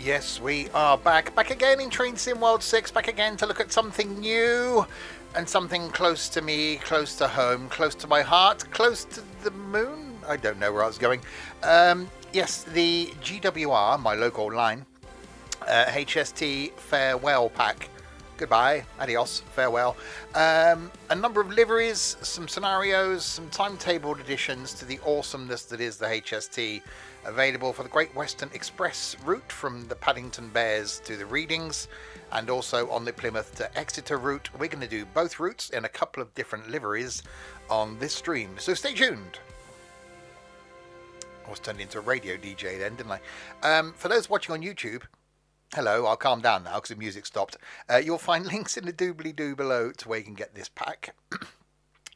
Yes, we are back. Back again in Train Sim World 6. Back again to look at something new and something close to me, close to home, close to my heart, close to the moon. I don't know where I was going. Yes, the GWR, my local line, HST Farewell Pack. Goodbye, adios, farewell. A number of liveries, some scenarios, some timetabled additions to the awesomeness that is the HST, available for the Great Western Express route from the Paddington Bears to the Readings, and also on the Plymouth to Exeter route. We're going to do both routes in a couple of different liveries on this stream, so stay tuned. I was turned into a radio DJ then, didn't I? For those watching on YouTube, hello, I'll calm down now because the music stopped. You'll find links in the doobly-doo below to where you can get this pack.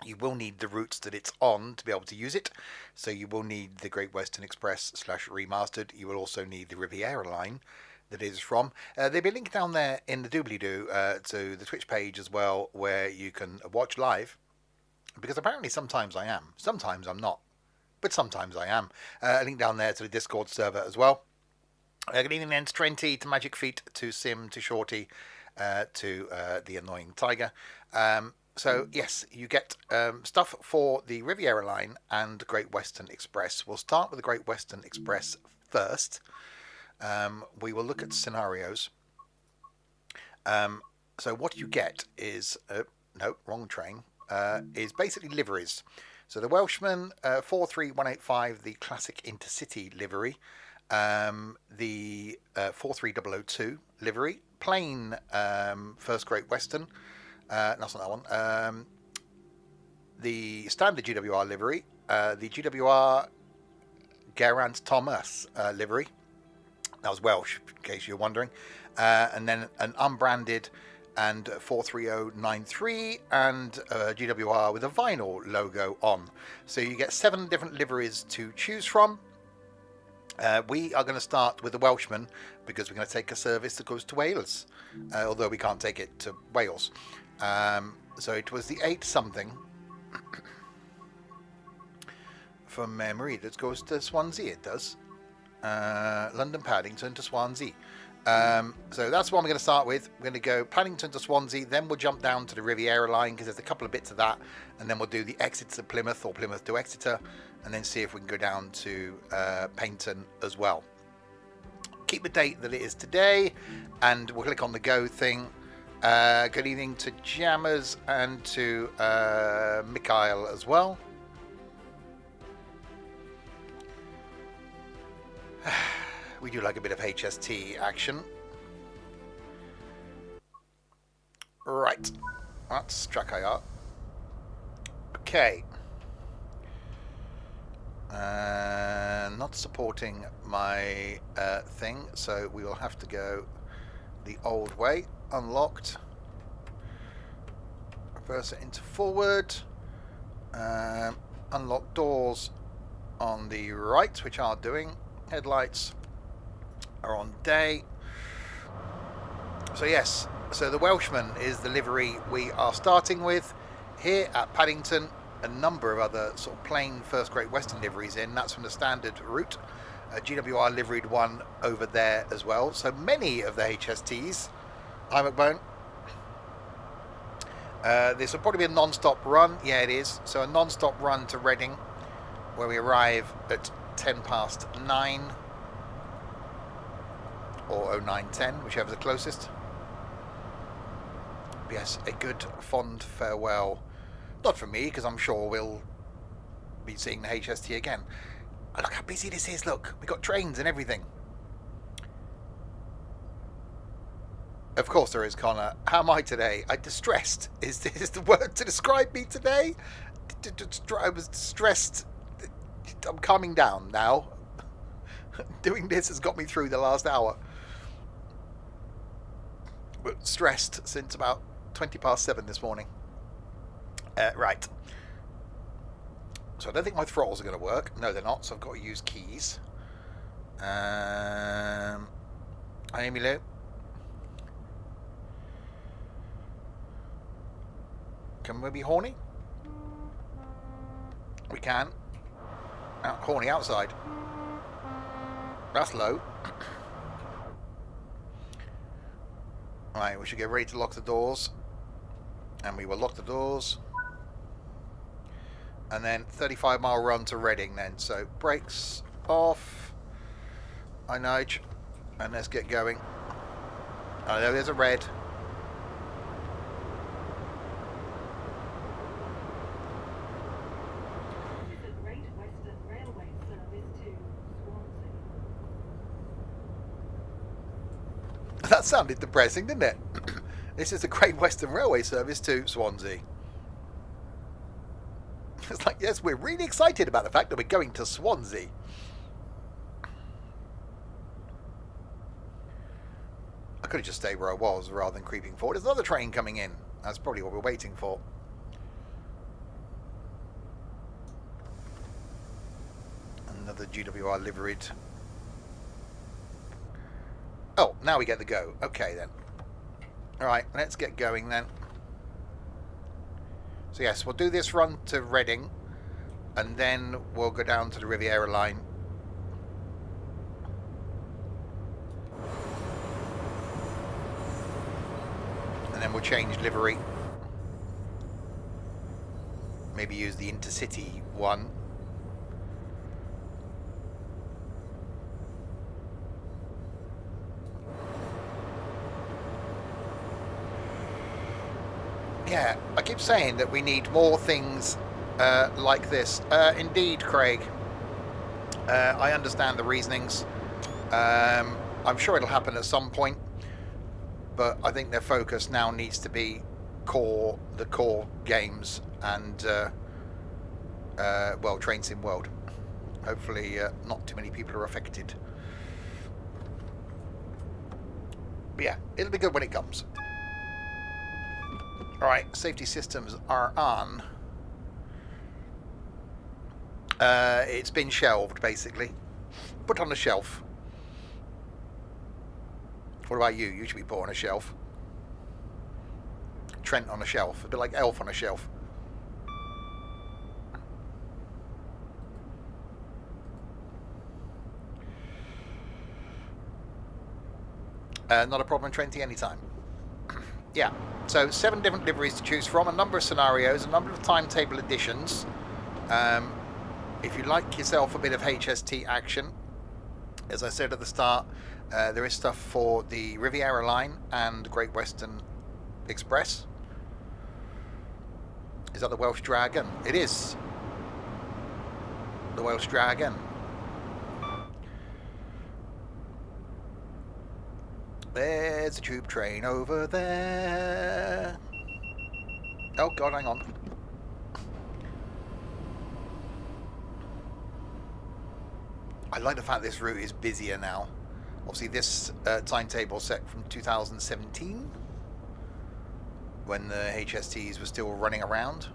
You will need the routes that it's on to be able to use it. So you will need the Great Western Express / Remastered. You will also need the Riviera line that is from. They'll be linked down there in the doobly-doo to the Twitch page as well, where you can watch live. Because apparently sometimes I am. Sometimes I'm not. But sometimes I am. A link down there to the Discord server as well. Good evening then to Trenty, to Magic Feet, to Sim, to Shorty, to the Annoying Tiger. So yes, you get stuff for the Riviera line and Great Western Express. We'll start with the Great Western Express first. We will look at scenarios. So what you get is, no, wrong train, is basically liveries. So the Welshman 43185, the classic intercity livery. The 43002 livery, plain First Great Western, that's not that one, the standard GWR livery, the GWR Geraint Thomas livery, that was Welsh in case you're wondering, and then an unbranded and 43093 and GWR with a vinyl logo on. So you get 7 different liveries to choose from. We are going to start with the Welshman because we're going to take a service that goes to Wales, although we can't take it to Wales. So it was the 8 something from memory that goes to Swansea. It does. London Paddington to Swansea. So that's what I'm going to start with. We're going to go Paddington to Swansea, then we'll jump down to the Riviera line because there's a couple of bits of that, and then we'll do the Exeter to Plymouth or Plymouth to Exeter, and then see if we can go down to Paignton as well. Keep the date that it is today, and we'll click on the go thing. Good evening to Jammers and to Mikhail as well. We do like a bit of HST action. Right. That's track IR. Okay. Not supporting my thing, so we will have to go the old way. Unlocked. Reverse it into forward. Unlock doors on the right, which are doing. Headlights are on day. So yes, so the Welshman is the livery we are starting with here at Paddington. A number of other sort of plain First Great Western liveries in. That's from the standard route. GWR liveried one over there as well. So many of the HSTs. Hi McBone. This will probably be a non-stop run. Yeah, it is. So a non-stop run to Reading, where we arrive at 9:10 or 09:10, whichever's the closest. Yes, a good fond farewell. Not from me, because I'm sure we'll be seeing the HST again. Oh, look how busy this is, look. We've got trains and everything. Of course there is, Connor. How am I today? I'm distressed. Is this the word to describe me today? I was distressed. I'm calming down now. Doing this has got me through the last hour. But stressed since about 7:20 this morning. Right. So I don't think my throttles are going to work. No, they're not. So I've got to use keys. Hi, Emilio. Can we be horny? We can. Horny outside. That's low. Right, we should get ready to lock the doors. And we will lock the doors. And then 35-mile run to Reading then. So brakes off. I nudge. And let's get going. Oh, there's a red. That sounded depressing, didn't it? This is the Great Western Railway service to Swansea. It's like, yes, we're really excited about the fact that we're going to Swansea. I could have just stayed where I was rather than creeping forward. There's another train coming in. That's probably what we're waiting for. Another GWR liveried. Oh, now we get the go. Okay, then. Alright, let's get going then. So yes, we'll do this run to Reading, and then we'll go down to the Riviera line. And then we'll change livery. Maybe use the Intercity one. Yeah, I keep saying that we need more things like this. Indeed, Craig. I understand the reasonings. I'm sure it'll happen at some point, but I think their focus now needs to be the core games and well, Train Sim World. Hopefully, not too many people are affected. But yeah, it'll be good when it comes. Alright, safety systems are on. It's been shelved, basically. Put on a shelf. What about you? You should be put on a shelf. Trent on a shelf. A bit like Elf on a shelf. Not a problem, Trenty, anytime. Yeah. So 7 different liveries to choose from, a number of scenarios, a number of timetable additions. If you like yourself a bit of HST action, as I said at the start, there is stuff for the Riviera line and Great Western Express. Is that the Welsh Dragon? It is. The Welsh Dragon. There's a tube train over there. Oh god, hang on. I like the fact this route is busier now. Obviously this timetable set from 2017, when the HSTs were still running around.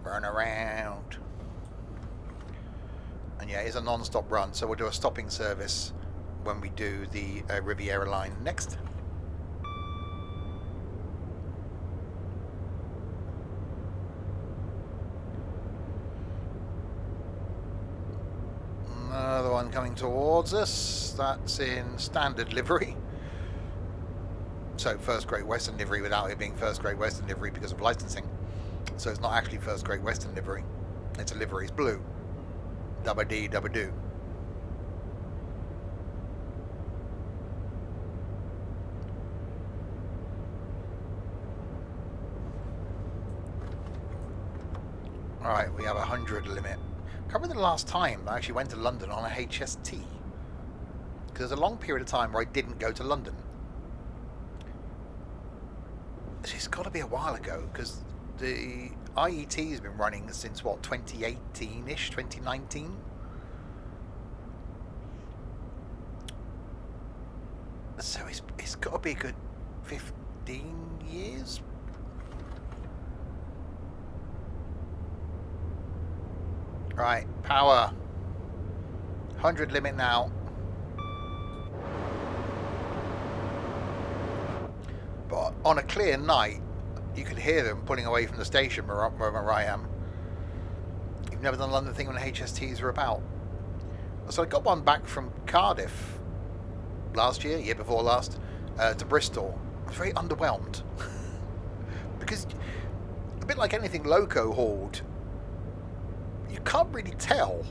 Run around. And yeah, it's a non-stop run, so we'll do a stopping service when we do the Riviera line next. Another one coming towards us. That's in standard livery. So first Great Western livery without it being first Great Western livery because of licensing. So it's not actually first Great Western livery. It's a livery. It's blue. Dabba dee dabba doo. Alright, we have 100 limit. I can't remember the last time I actually went to London on a HST. Because there's a long period of time where I didn't go to London. It's got to be a while ago, because the IET has been running since, what, 2018-ish, 2019? So it's got to be a good 15 years? Right, power. 100 limit now. But on a clear night, you could hear them pulling away from the station where I am. You've never done a London thing when HSTs are about. So I got one back from Cardiff last year before last, to Bristol, I was very underwhelmed. Because a bit like anything loco hauled, you can't really tell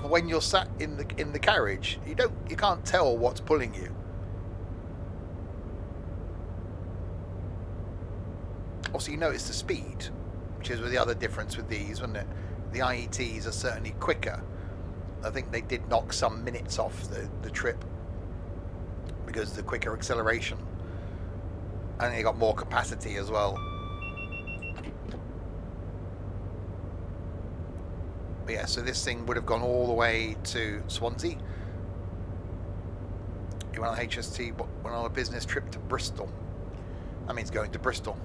when you're sat in the carriage. You can't tell what's pulling you. Also, you notice the speed, which is the other difference with these, wasn't it? The IETs are certainly quicker. I think they did knock some minutes off the trip because of the quicker acceleration. And they got more capacity as well. But yeah, so this thing would have gone all the way to Swansea. You went on HST, went on a business trip to Bristol. That means going to Bristol.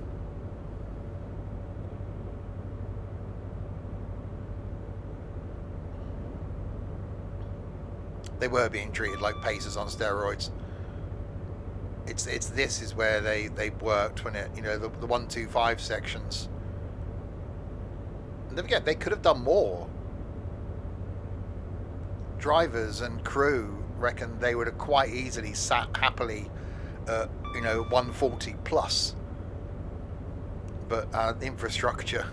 They were being treated like pacers on steroids. This is where they worked when it, the 125 sections. And don't forget, they could have done more. Drivers and crew reckon they would have quite easily sat happily at 140 plus, but our infrastructure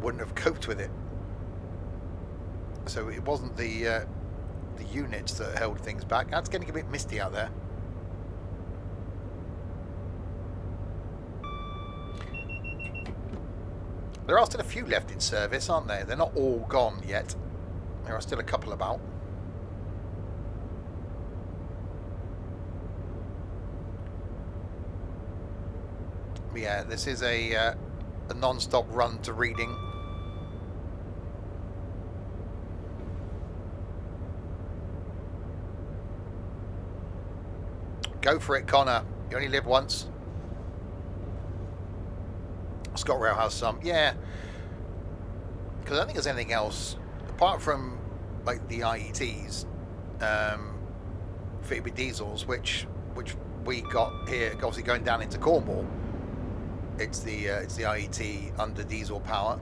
wouldn't have coped with it. So it wasn't the units that held things back. That's getting a bit misty out there. There are still a few left in service, aren't there? They're not all gone yet. There are still a couple about. But yeah, this is a non-stop run to Reading. Go for it, Connor. You only live once. Scott Rail has some. Yeah. Because I don't think there's anything else, apart from like the IETs, fitted with diesels, which we got here, obviously going down into Cornwall. It's the IET under diesel power.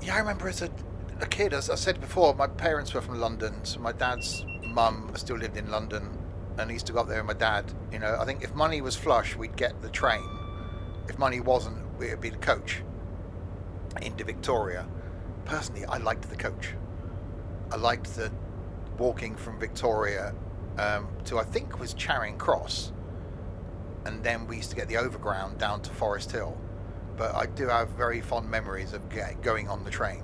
Yeah, I remember as a kid, as I said before, my parents were from London, so my dad's mum still lived in London, and I used to go up there with my dad. I think if money was flush, we'd get the train. If money wasn't, it'd be the coach into Victoria. Personally, I liked the coach. I liked the walking from Victoria to, I think, was Charing Cross, and then we used to get the overground down to Forest Hill. But I do have very fond memories of going on the train.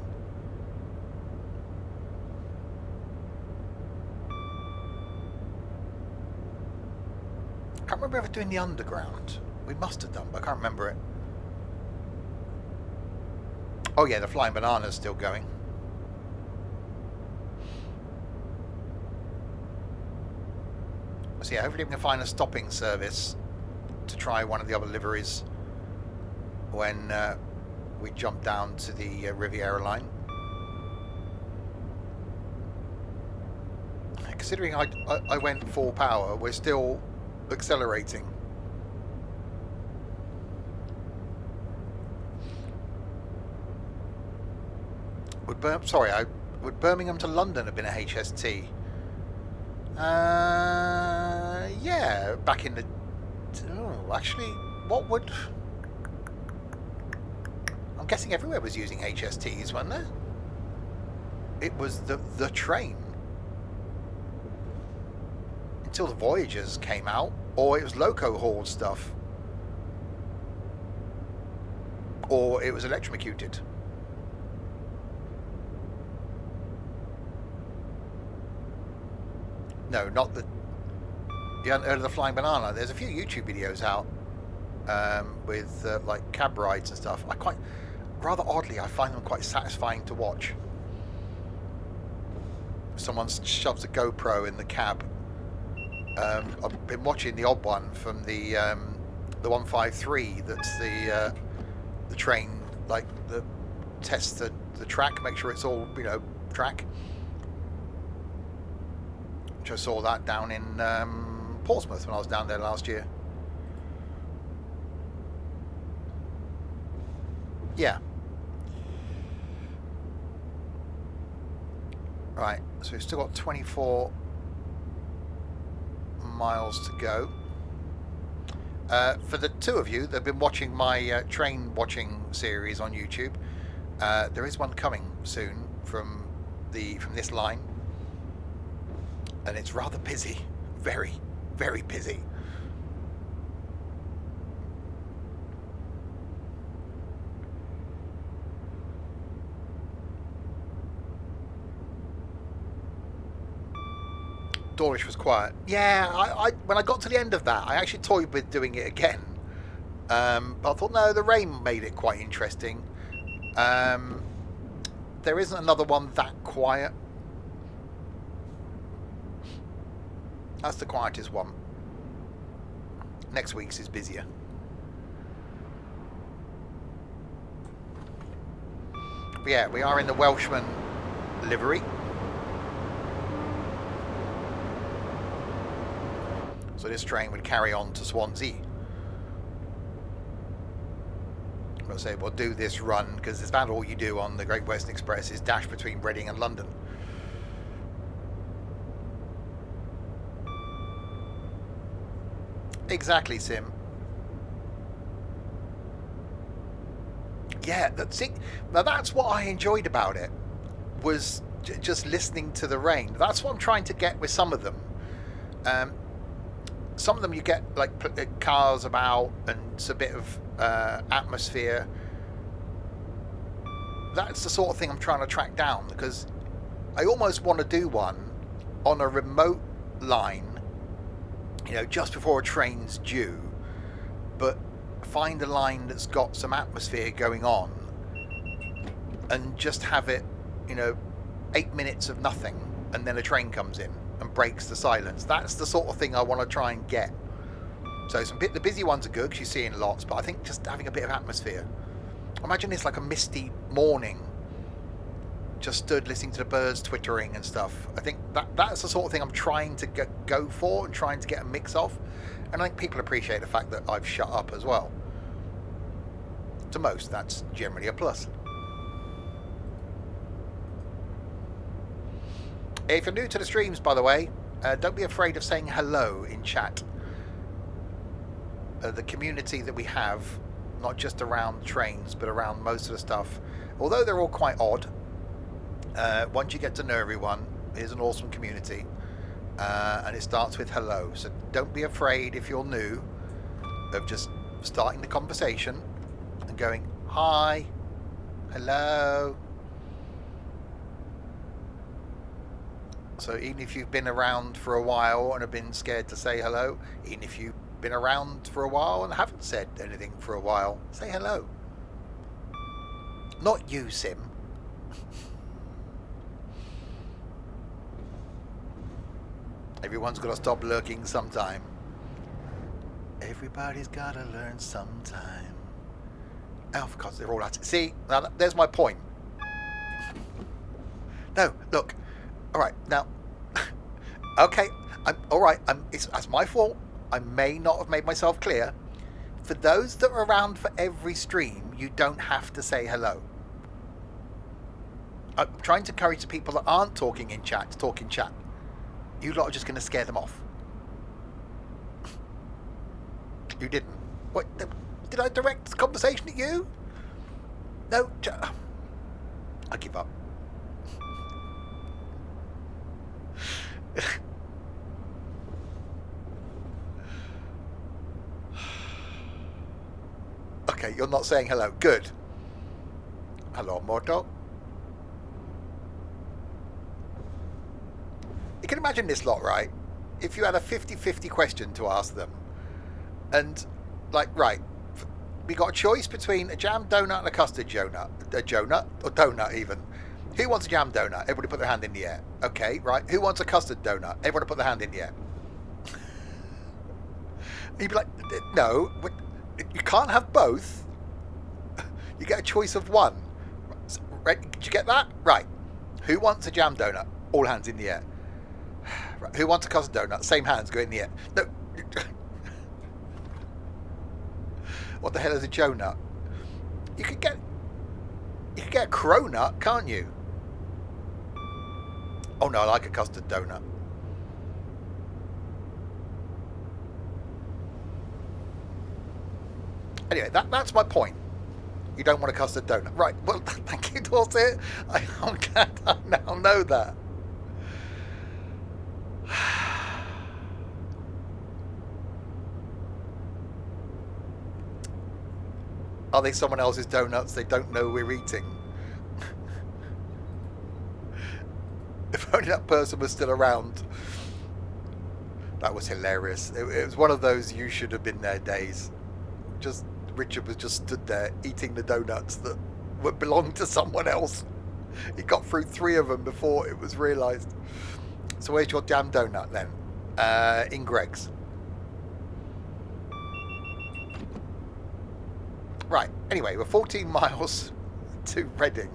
I can't remember ever doing the underground. We must have done, but I can't remember it. Oh yeah, the Flying Banana's still going. So yeah, hopefully we can find a stopping service to try one of the other liveries when we jump down to the Riviera line. Considering I went full power, we're still accelerating. Would Birmingham to London have been a HST? Yeah, back in the... Oh, actually, what would... I'm guessing everywhere was using HSTs, wasn't there? It was the train. Until the Voyagers came out, or it was loco hauled stuff. Or it was electrocuted. No, not the... You hadn't heard of the Flying Banana? There's a few YouTube videos out with like cab rides and stuff. Rather oddly, I find them quite satisfying to watch. Someone shoves a GoPro in the cab. I've been watching the odd one from the 153. That's the train, like the tests the track, make sure it's all track. Which I saw that down in Portsmouth when I was down there last year. Yeah. Right, so we've still got 24 miles to go. For the two of you that have been watching my train watching series on YouTube, there is one coming soon from this line, and it's rather busy, very, very busy. Dawlish was quiet. Yeah, I when I got to the end of that, I actually toyed with doing it again. But I thought, no, the rain made it quite interesting. There isn't another one that quiet. That's the quietest one. Next week's is busier. But yeah, we are in the Welshman livery. So this train would carry on to Swansea. I'll say we'll do this run because it's about all you do on the Great Western Express is dash between Reading and London. Exactly, Sim. Yeah, that's it. Now that's what I enjoyed about it, was just listening to the rain. That's what I'm trying to get with some of them. Some of them you get like cars about and it's a bit of atmosphere. That's the sort of thing I'm trying to track down, because I almost want to do one on a remote line, you know, just before a train's due, but find a line that's got some atmosphere going on and just have it, you know, 8 minutes of nothing and then a train comes in and breaks the silence. That's the sort of thing I want to try and get. So the busy ones are good because you're seeing lots, but I think just having a bit of atmosphere. Imagine it's like a misty morning, just stood listening to the birds twittering and stuff. I think that's the sort of thing I'm trying to go for and trying to get a mix of. And I think people appreciate the fact that I've shut up as well. To most, that's generally a plus. If you're new to the streams, by the way, don't be afraid of saying hello in chat. The community that we have, not just around trains, but around most of the stuff, although they're all quite odd, once you get to know everyone, it's an awesome community. And it starts with hello. So don't be afraid, if you're new, of just starting the conversation and going, hi, hello. So even if you've been around for a while and have been scared to say hello, even if you've been around for a while and haven't said anything for a while, say hello. Not you, Sim. Everyone's got to stop lurking sometime. Everybody's got to learn sometime. Oh, for God's sake, they're all at it. See, now there's my point. No, look. All right, now. Okay, all right. That's my fault. I may not have made myself clear. For those that are around for every stream, you don't have to say hello. I'm trying to encourage the people that aren't talking in chat to talk in chat. You lot are just going to scare them off. You didn't. What? Did I direct the conversation at you? No. I give up. Okay, you're not saying hello. Good. Hello, Morto. You can imagine this lot, right? If you had a 50-50 question to ask them, and right, we got a choice between a jam donut and a custard donut, or donut even. Who wants a jam donut? Everybody put their hand in the air. Okay, right. Who wants a custard donut? Everybody put their hand in the air. You'd be like, no, you can't have both. You get a choice of one. Right, did you get that? Right. Who wants a jam donut? All hands in the air. Right. Who wants a custard donut? Same hands go in the air. No. What the hell is a Joe nut? You could get You can get a cronut, can't you? Oh no, I like a custard donut. Anyway, that's my point. You don't want a custard donut. Right, well, thank you, Dorset. I'm glad I now know that. Are they someone else's donuts they don't know we're eating? If only that person was still around. That was hilarious. It was one of those you should have been there days. Just Richard was just stood there eating the donuts that belonged to someone else. He got through 3 of them before it was realised. So where's your damn donut then? In Greg's. Right, anyway, we're 14 miles to Reading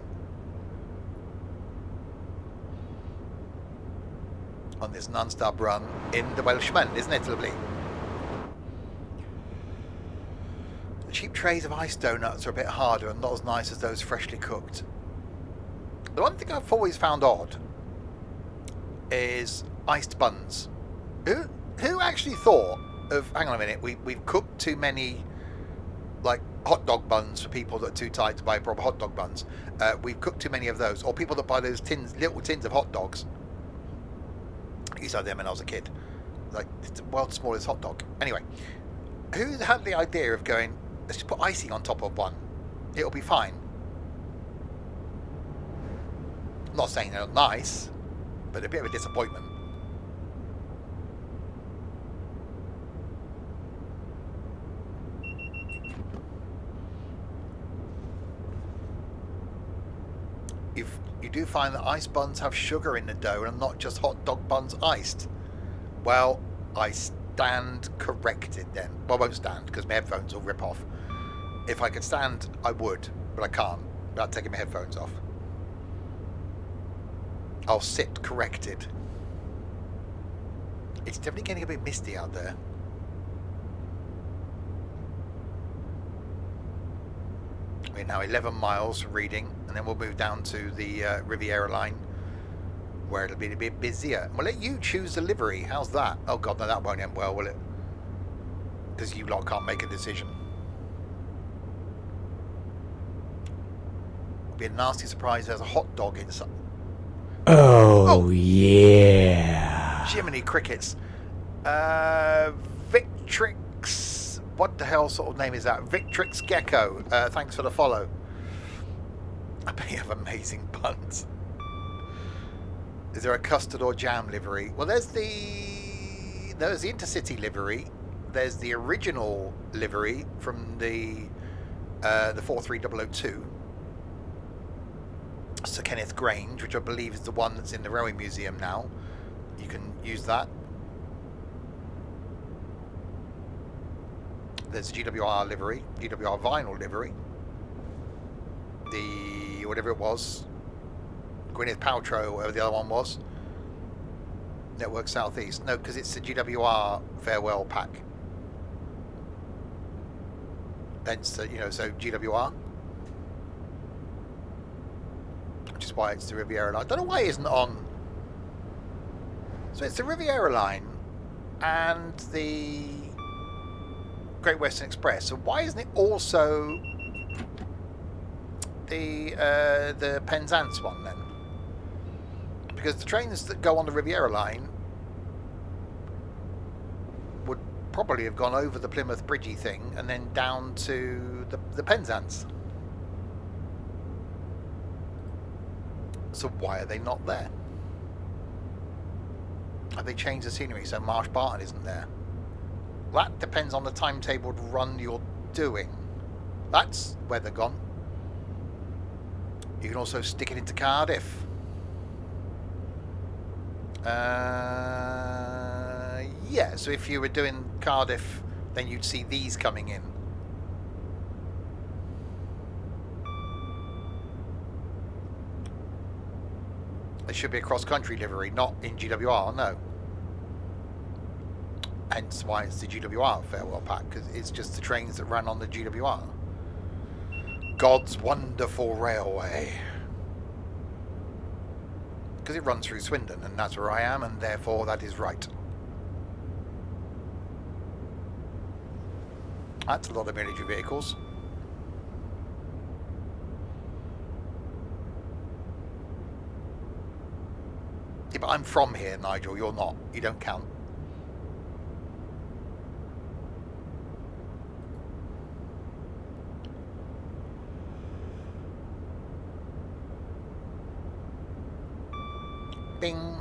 on this non-stop run in the Welshman, isn't it, lovely? The cheap trays of iced donuts are a bit harder and not as nice as those freshly cooked. The one thing I've always found odd is iced buns. Who actually thought of, hang on a minute, we've cooked too many, like, hot dog buns for people that are too tired to buy proper hot dog buns. We've cooked too many of those. Or people that buy those little tins of hot dogs. I used to have them when I was a kid. Like, it's the world's smallest hot dog. Anyway, who had the idea of going, let's just put icing on top of one. It'll be fine. I'm not saying they're not nice, but a bit of a disappointment. You do find that ice buns have sugar in the dough and not just hot dog buns iced. Well, I stand corrected then. Well, I won't stand because my headphones will rip off. If I could stand, I would, but I can't without taking my headphones off. I'll sit corrected. It's definitely getting a bit misty out there. We're now 11 miles from Reading, and then we'll move down to the Riviera line, where it'll be a bit busier. We'll let you choose the livery. How's that? Oh God, no, that won't end well, will it? Because you lot can't make a decision. It'll be a nasty surprise. There's a hot dog inside. Oh yeah. Jiminy crickets. Victrix. What the hell sort of name is that? Victrix Gecko. Thanks for the follow. I bet you have amazing buns. Is there a custard or jam livery? Well, there's the Intercity livery. There's the original livery from the 43002. Sir Kenneth Grange, which I believe is the one that's in the Railway Museum now. You can use that. There's GWR livery, GWR vinyl livery. The whatever it was, Gwyneth Paltrow, whatever the other one was. Network Southeast. No, because it's the GWR farewell pack. Hence, so GWR. Which is why it's the Riviera line. I don't know why it isn't on. So it's the Riviera line and the Great Western Express. So why isn't it also the Penzance one then? Because the trains that go on the Riviera line would probably have gone over the Plymouth Bridgey thing and then down to the Penzance. So why are they not there? Have they changed the scenery so Marsh Barton isn't there? That depends on the timetabled run you're doing. That's where they're gone. You can also stick it into Cardiff. Yeah, so if you were doing Cardiff, then you'd see these coming in. There should be a cross-country livery, not in GWR, no. Hence why it's the GWR farewell pack, because it's just the trains that ran on the GWR. God's wonderful railway. Because it runs through Swindon, and that's where I am, and therefore that is right. That's a lot of military vehicles. Yeah, but I'm from here, Nigel. You're not. You don't count. Bing.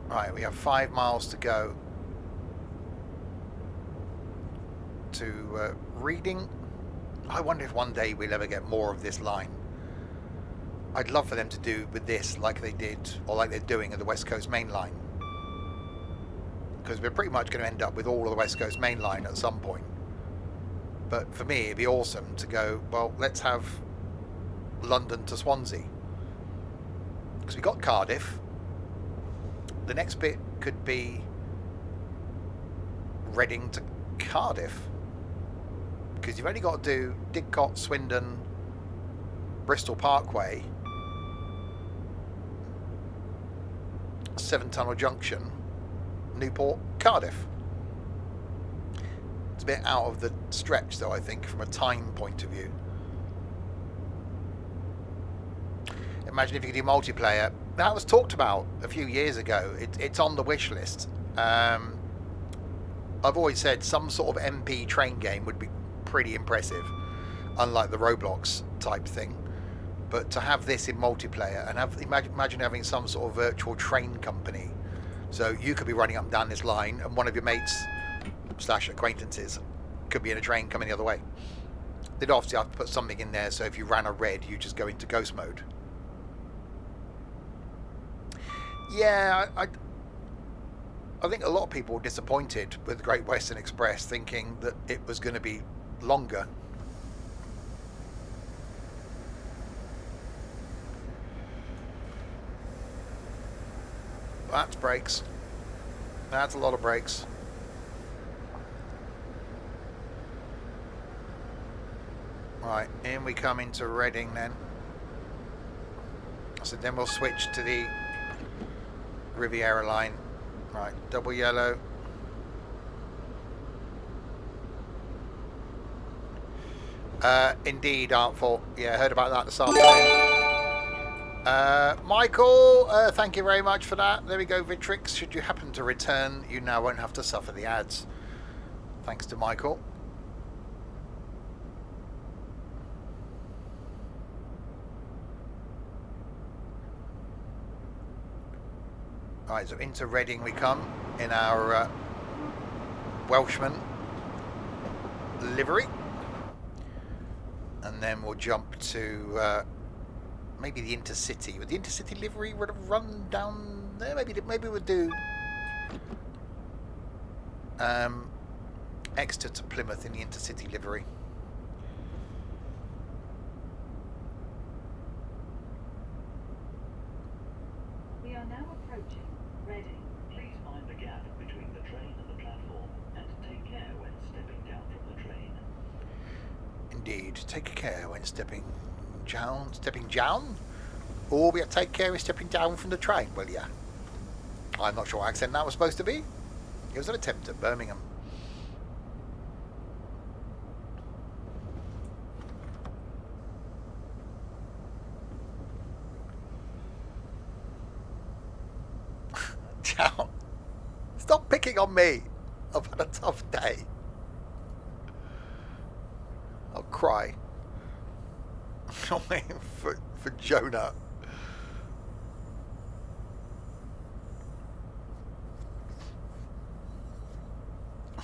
Right, we have 5 miles to go to Reading. I wonder if one day we'll ever get more of this line. I'd love for them to do with this like they did, or like they're doing at the West Coast Main Line. Because we're pretty much going to end up with all of the West Coast Main Line at some point. But for me, it'd be awesome to go, well, let's have London to Swansea. Because we got Cardiff. The next bit could be Reading to Cardiff. Because you've only got to do Didcot, Swindon, Bristol Parkway, 7 Tunnel Junction, Newport, Cardiff. It's a bit out of the stretch, though, I think, from a time point of view. Imagine if you could do multiplayer. That was talked about a few years ago. It's on the wish list. I've always said some sort of MP train game would be pretty impressive, unlike the Roblox type thing. But to have this in multiplayer and imagine having some sort of virtual train company, so you could be running up and down this line, and one of your mates / acquaintances could be in a train coming the other way. They'd obviously have to put something in there, so if you ran a red, you just go into ghost mode. Yeah, I think a lot of people were disappointed with the Great Western Express, thinking that it was going to be longer. That's brakes. That's a lot of brakes. Right, in we come into Reading then. So then we'll switch to the Riviera line. Right, double yellow. Indeed, Artful. Yeah, heard about that this afternoon. Michael, thank you very much for that. There we go, Vitrix. Should you happen to return, you now won't have to suffer the ads. Thanks to Michael. Right, so into Reading we come in our Welshman livery. And then we'll jump to maybe the Intercity. Would the Intercity livery would have run down there? Maybe we'll do Exeter to Plymouth in the Intercity livery. We are now approaching Reading. Please mind the gap between the train and the platform, and take care when stepping down from the train. Indeed, take care when stepping down? Or we have to take care when stepping down from the train, will ya? I'm not sure what accent that was supposed to be. It was an attempt at Birmingham. Down. Stop picking on me. I've had a tough day. I'll cry. I'm waiting for Jonah.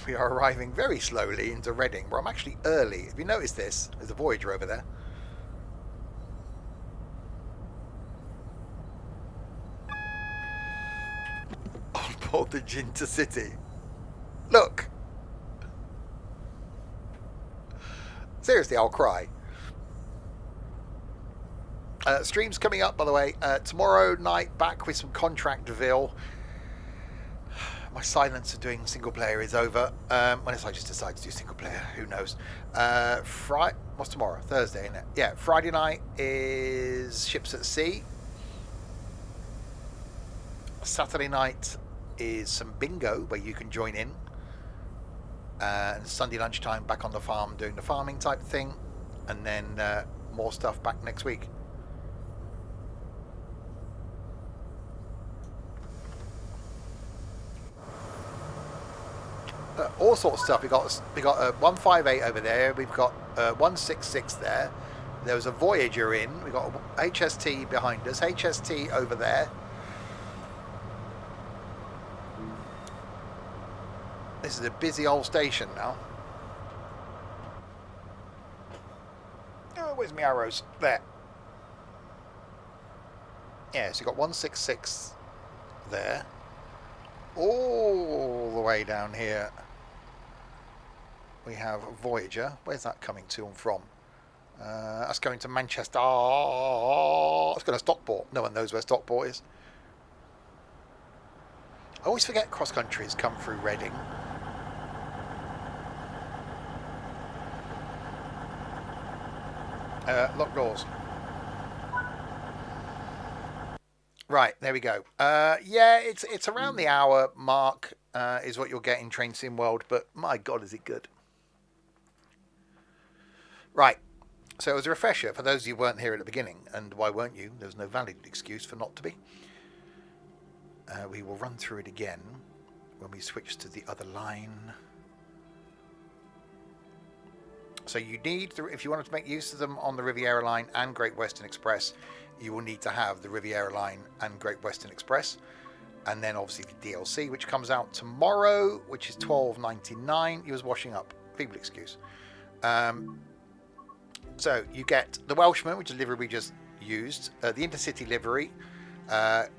We are arriving very slowly into Reading, where I'm actually early. Have you noticed this? There's a Voyager over there. On board the Intercity. Look. Seriously, I'll cry. Streams coming up, by the way. Tomorrow night, back with some Contractville. My silence of doing single player is over. Unless I just decide to do single player, who knows? What's tomorrow? Thursday, isn't it? Yeah, Friday night is Ships at Sea. Saturday night is some bingo where you can join in. And Sunday lunchtime back on the farm doing the farming type thing. And then more stuff back next week. All sorts of stuff. We got a 158 over there. We've got 166 there. There was a Voyager in. We got a HST behind us. HST over there. This is a busy old station now. Oh, where's my arrows? There. Yeah, so you've got 166 there. All the way down here we have Voyager. Where's that coming to and from? That's going to Manchester. It's going to Stockport. No one knows where Stockport is. I always forget cross countries come through Reading. Lock doors. Right, there we go. Yeah, it's around the hour mark is what you'll get in Train Sim World, but my God, is it good. Right, so as a refresher, for those of you who weren't here at the beginning, and why weren't you? There's no valid excuse for not to be. We will run through it again when we switch to the other line. So you need, if you wanted to make use of them on the Riviera line and Great Western Express, you will need to have the Riviera line and Great Western Express. And then obviously the DLC, which comes out tomorrow, which is $12.99. He was washing up. Feeble excuse. So you get the Welshman, which is the livery we just used, the Intercity livery, the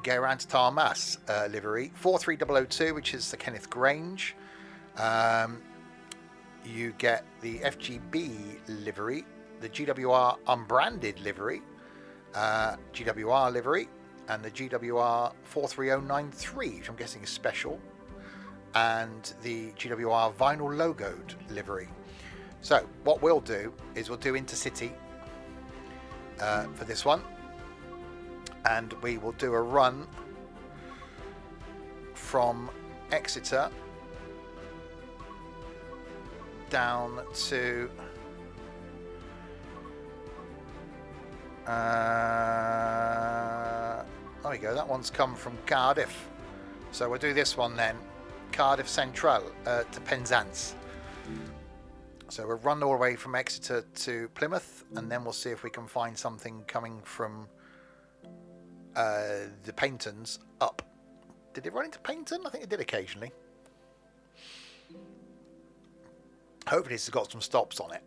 Geraint Tarmas livery, 43002, which is the Kenneth Grange. You get the FGB livery, the GWR unbranded livery, GWR livery, and the GWR 43093, which I'm guessing is special, and the GWR vinyl logoed livery. So what we'll do is we'll do Intercity for this one, and we will do a run from Exeter down to there we go, that one's come from Cardiff, so we'll do this one then, Cardiff Central to Penzance. So we'll run all the way from Exeter to Plymouth, and then we'll see if we can find something coming from the Paintons up. Did it run into Painton? I think it did occasionally. Hopefully this has got some stops on it,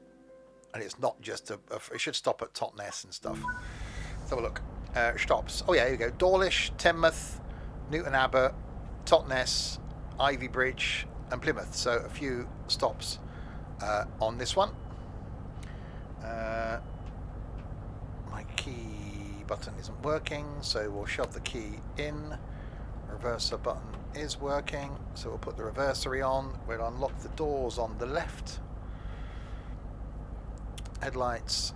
and it's not just it should stop at Totnes and stuff. Let's have a look. Stops. Oh yeah, here we go. Dawlish, Teignmouth, Newton Abbot, Totnes, Ivy Bridge, and Plymouth. So a few stops on this one. My key button isn't working, so we'll shove the key in. Reverser button is working, so we'll put the reversery on. We'll unlock the doors on the left. Headlights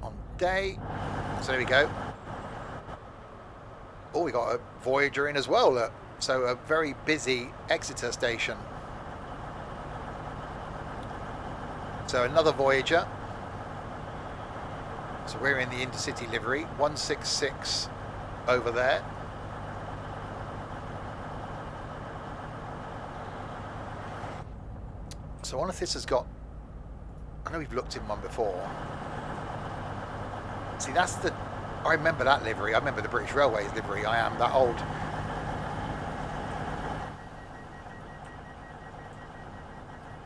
on day. So there we go. Oh, we got a Voyager in as well. Look. So a very busy Exeter station. So another Voyager. So we're in the Intercity livery. 166 over there. So I wonder if this has got, I know we've looked in one before. See, that's the, I remember that livery. I remember the British Railways livery. I am that old.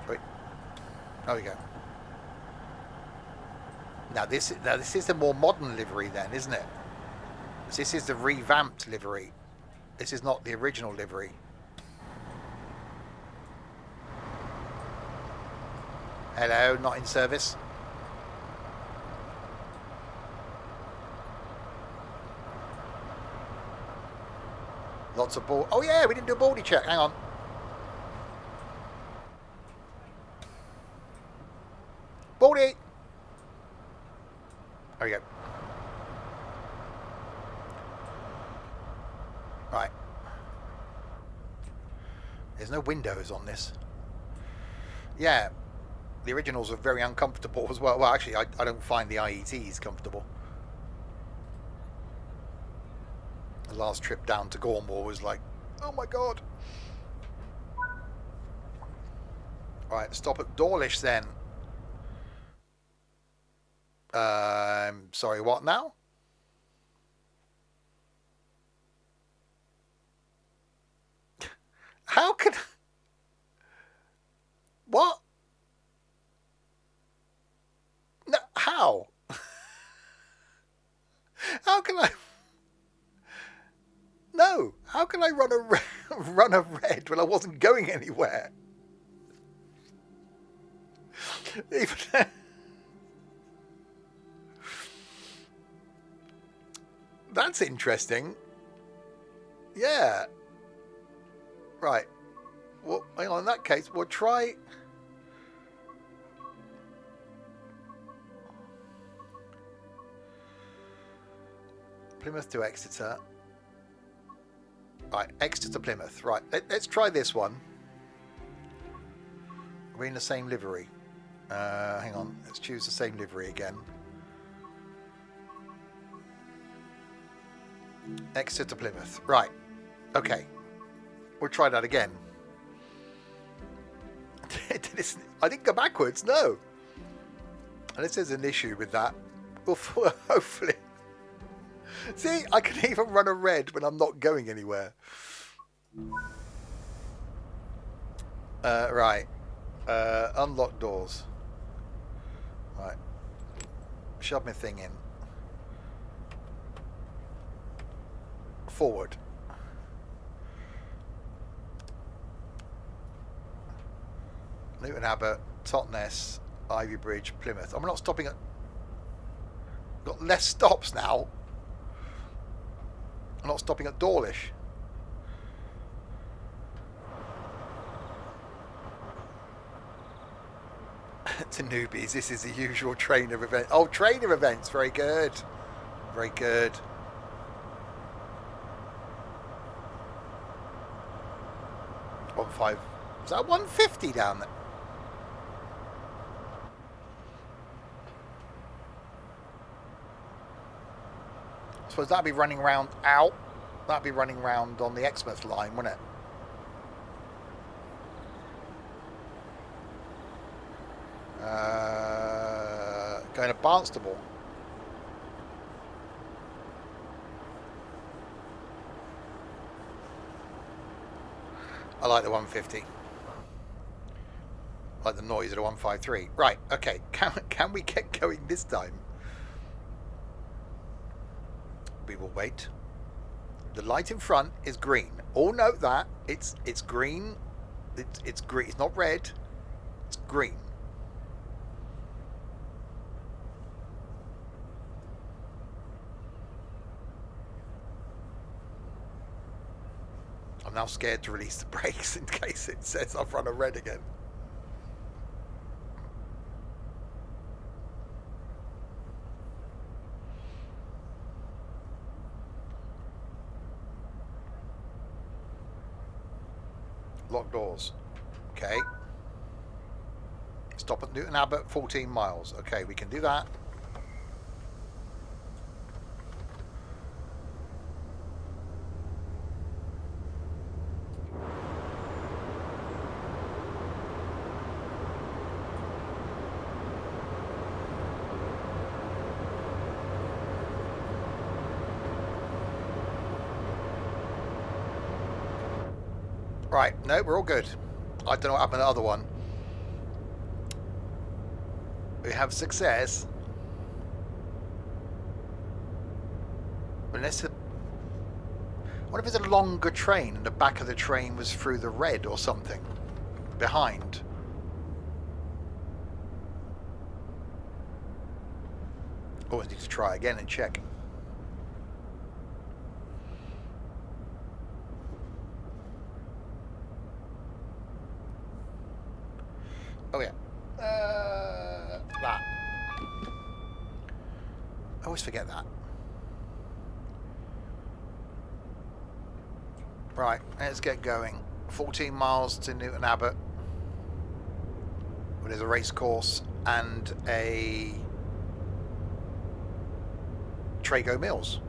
Wait. There we go. Now this is the more modern livery then, isn't it? This is the revamped livery. This is not the original livery. Hello, not in service. Lots of ball. Oh yeah, we didn't do a baldy check. Hang on. Baldy. There we go. Right. There's no windows on this. Yeah. The originals are very uncomfortable as well. Well, actually, I don't find the IETs comfortable. The last trip down to Cornwall was like, oh my god. Right, stop at Dawlish then. Sorry, what now? How could... What? No, how? How can I... No, how can I run a red when I wasn't going anywhere? Even... That's interesting. Yeah. Right. Well, hang on, in that case, we'll try... Plymouth to Exeter. Right, Exeter to Plymouth. Right, let's try this one. We're in the same livery. Hang on, let's choose the same livery again. Exeter to Plymouth. Right, okay. We'll try that again. I didn't go backwards, no. Unless there's an issue with that. Well, hopefully. See, I can even run a red when I'm not going anywhere. Right. Unlock doors. Right. Shove my thing in. Forward. Newton Abbot, Totnes, Ivy Bridge, Plymouth. I'm not stopping at... Got less stops now. I'm not stopping at Dawlish. To newbies, this is the usual trainer event. Oh, trainer events. Very good. Very good. .5. Is that 150 down there? I suppose that'd be running around out. That'd be running around on the Exmouth line, wouldn't it? Going to Barnstable. I like the 150. I like the noise of the 153. Right, okay. Can we get going this time? We will wait. The light in front is green. All note that it's green. It's green. It's not red. It's green. I'm now scared to release the brakes in case it says I've run a red again. Lock doors. Okay. Stop at Newton Abbot, 14 miles. Okay, we can do that. Right, no, we're all good. I don't know what happened to the other one. We have success. Unless it... What if it's a longer train and the back of the train was through the red or something? Behind. Always need to try again and check. Oh yeah. That. I always forget that. Right, let's get going. 14 miles to Newton Abbot. Where there's a race course and a Trago Mills.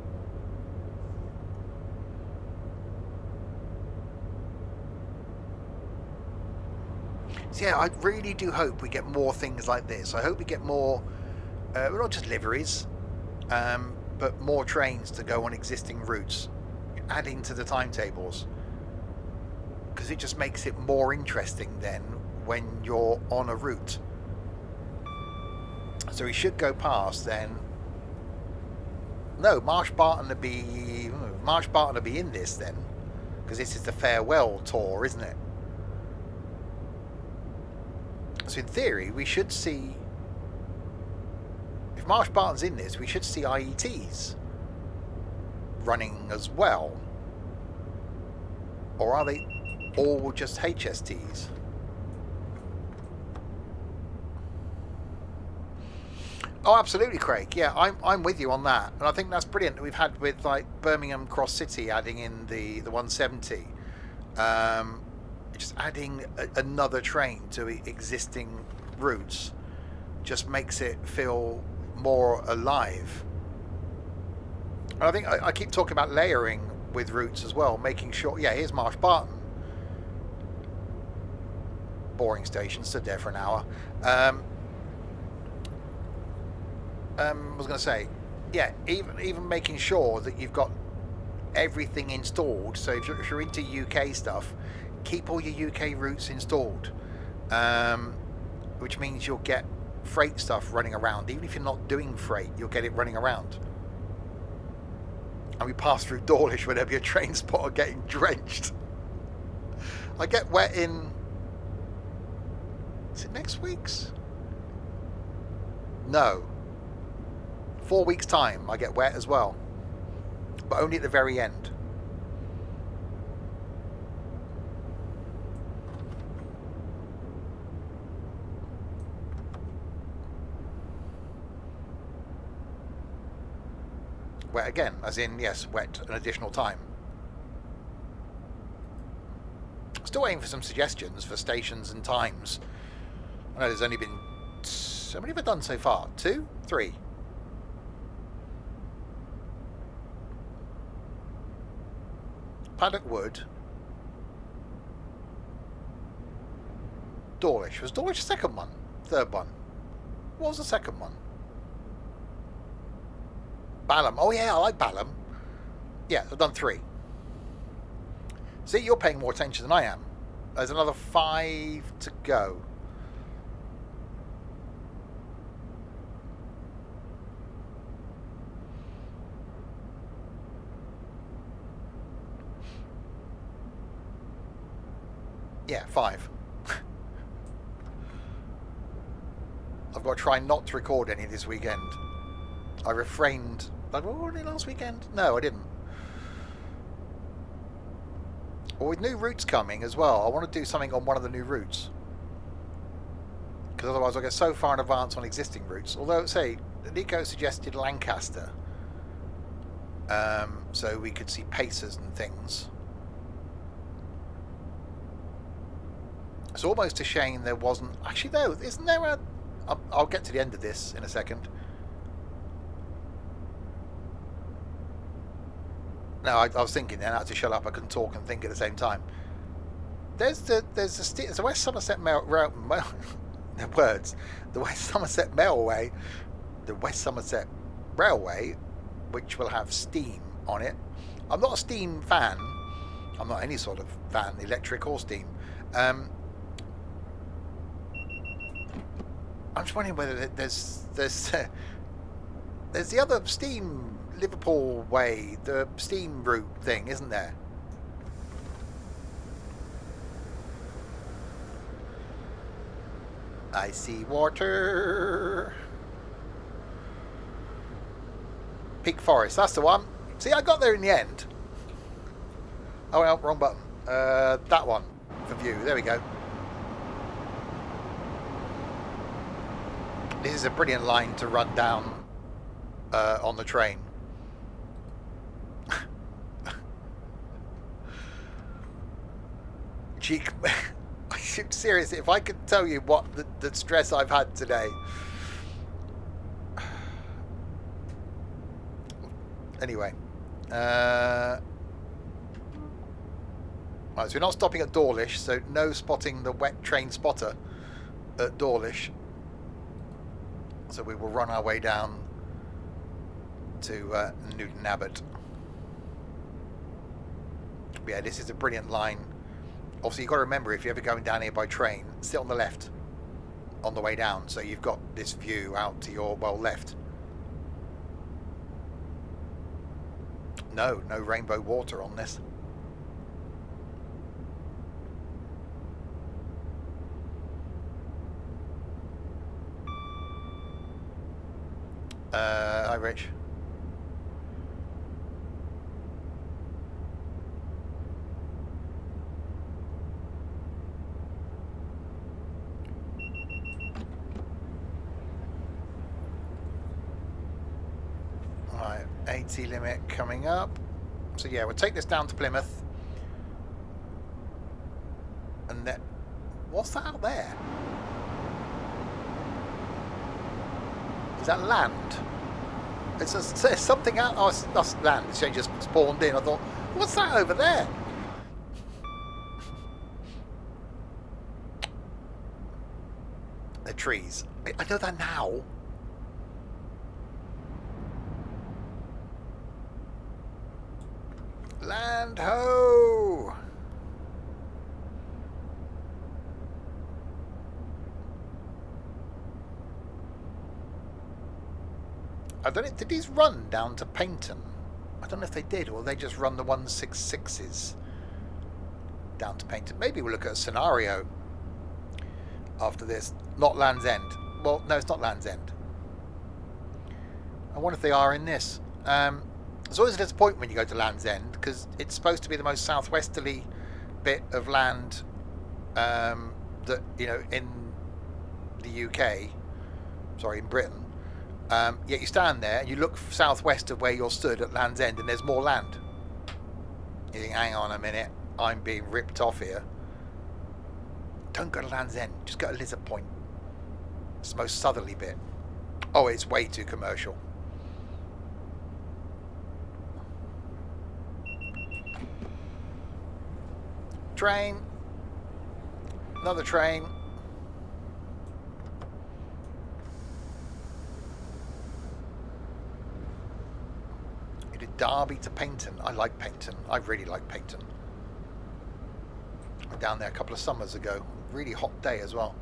So yeah, I really do hope we get more things like this. I hope we get more, not just liveries, but more trains to go on existing routes, adding to the timetables. Because it just makes it more interesting then when you're on a route. So we should go past then. No, Marsh Barton will be in this then, because this is the farewell tour, isn't it? So in theory, we should see, if Marsh Barton's in this, we should see IETs running as well. Or are they all just HSTs? Oh, absolutely, Craig. Yeah, I'm with you on that, and I think that's brilliant that we've had with like Birmingham Cross City adding in the 170, just adding another train to existing routes, just makes it feel more alive. And I think I keep talking about layering with routes as well, making sure. Yeah, here's Marsh Barton. Boring station, stood there for an hour. I was going to say, yeah, even making sure that you've got everything installed. So if you're into UK stuff, keep all your UK routes installed, which means you'll get freight stuff running around. Even if you're not doing freight, you'll get it running around. And we pass through Dawlish where there'll be a train spotter getting drenched. I get wet in... Is it next week's? No. 4 weeks' time I get wet as well. But only at the very end. Wet again, as in, yes, wet an additional time. Still waiting for some suggestions for stations and times. I know there's only been... How many have I done so far? 2? 3? Paddock Wood. Dawlish. Was Dawlish the second one? Third one? What was the second one? Balham. Oh yeah, I like Balham. Yeah, I've done 3. See, you're paying more attention than I am. There's another 5 to go. Yeah, 5. I've got to try not to record any this weekend. I refrained. Did I record any last weekend? No, I didn't. Well, with new routes coming as well, I want to do something on one of the new routes. Because otherwise I'll get so far in advance on existing routes. Although, say, Nico suggested Lancaster. So we could see Pacers and things. It's almost a shame there wasn't... Actually, no, isn't there a... I'll get to the end of this in a second. No, I was thinking then, I had to shut up. I couldn't talk and think at the same time. There's the West Somerset words. The West Somerset Railway, the West Somerset Railway, which will have steam on it. I'm not a steam fan. I'm not any sort of fan, electric or steam. I'm just wondering whether there's the other steam Liverpool way, the steam route thing, isn't there? I see water. Peak Forest, that's the one. See, I got there in the end. Oh, well, wrong button. That one for view. There we go. This is a brilliant line to run down on the train. Cheek. Seriously, if I could tell you what the stress I've had today. Anyway. Right, so we're not stopping at Dawlish, so no spotting the wet train spotter at Dawlish. So we will run our way down to Newton Abbot. But yeah, this is a brilliant line. Obviously, you've got to remember, if you're ever going down here by train, sit on the left on the way down. So you've got this view out to your, well, left. No rainbow water on this. Hi, Rich. Right, 80 limit coming up. So yeah, we'll take this down to Plymouth. And then, what's that out there? Is that land? It's something out. Oh, that's land. It's just spawned in. I thought, what's that over there? They're trees. I know that now. Land ho! I don't know, did these run down to Paynton? I don't know if they did, or they just run the 166s down to Paynton. Maybe we'll look at a scenario after this. Not Land's End. Well, no, it's not Land's End. I wonder if they are in this. It's always a disappointment when you go to Land's End, because it's supposed to be the most southwesterly bit of land that, you know, in the UK, sorry, in Britain. Yet you stand there and you look southwest of where you're stood at Land's End and there's more land. You think, hang on a minute, I'm being ripped off here. Don't go to Land's End, just go to Lizard Point. It's the most southerly bit. Oh, it's way too commercial. Train. Another train. You did Derby to Paynton. I like Paynton. I really like Paynton. I was down there a couple of summers ago. Really hot day as well.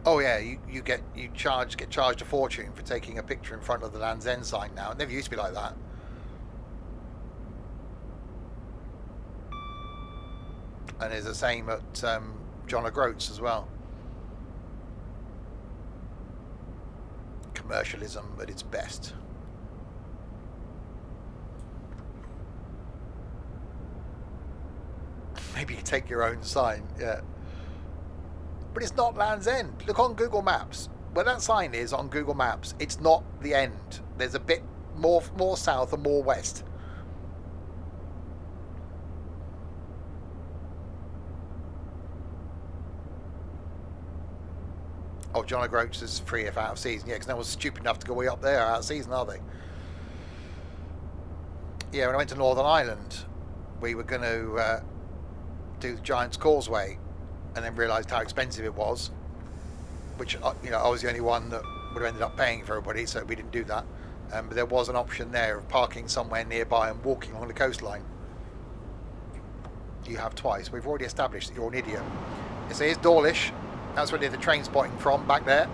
Oh yeah, you get charged a fortune for taking a picture in front of the Land's End sign now. It never used to be like that. And there's the same at John O'Groats as well. Commercialism at its best. Maybe you take your own sign, yeah. But it's not Land's End. Look on Google Maps. Where that sign is on Google Maps, it's not the end. There's a bit more south and more west. Oh, John O'Groats is free if out of season. Yeah, because no one's stupid enough to go way up there out of season, are they? Yeah, when I went to Northern Ireland, we were going to do the Giant's Causeway, and then realised how expensive it was. Which, you know, I was the only one that would have ended up paying for everybody, so we didn't do that. But there was an option there of parking somewhere nearby and walking along the coastline. You have twice. We've already established that you're an idiot. So here's Dawlish. That's where the train spotting from, back there.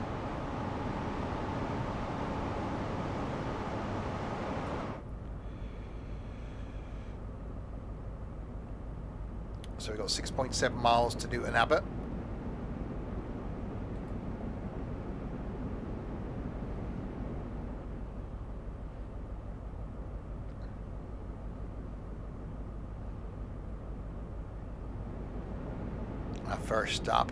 So we've got 6.7 miles to Newton Abbot. Our first stop.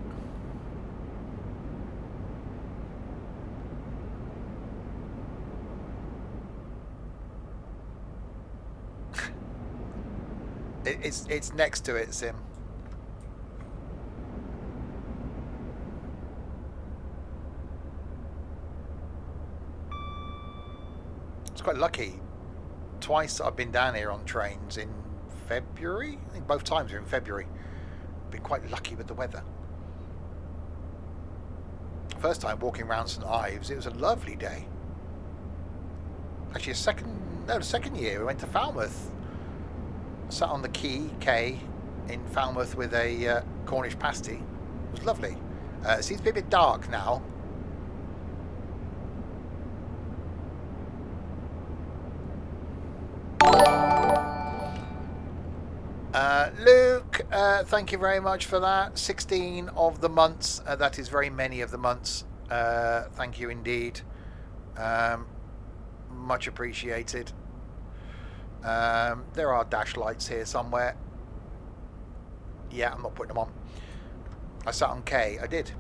It's next to it, Sim. It's quite lucky. Twice I've been down here on trains in February. I think both times are in February. Been quite lucky with the weather. First time walking around St Ives, it was a lovely day. Actually, the second year we went to Falmouth. Sat on the K in Falmouth with a Cornish pasty. It was lovely. It seems to be a bit dark now. Luke, thank you very much for that. 16 of the months. That is very many of the months. Thank you indeed. Much appreciated. There are dash lights here somewhere. Yeah, I'm not putting them on. I sat on K. I did.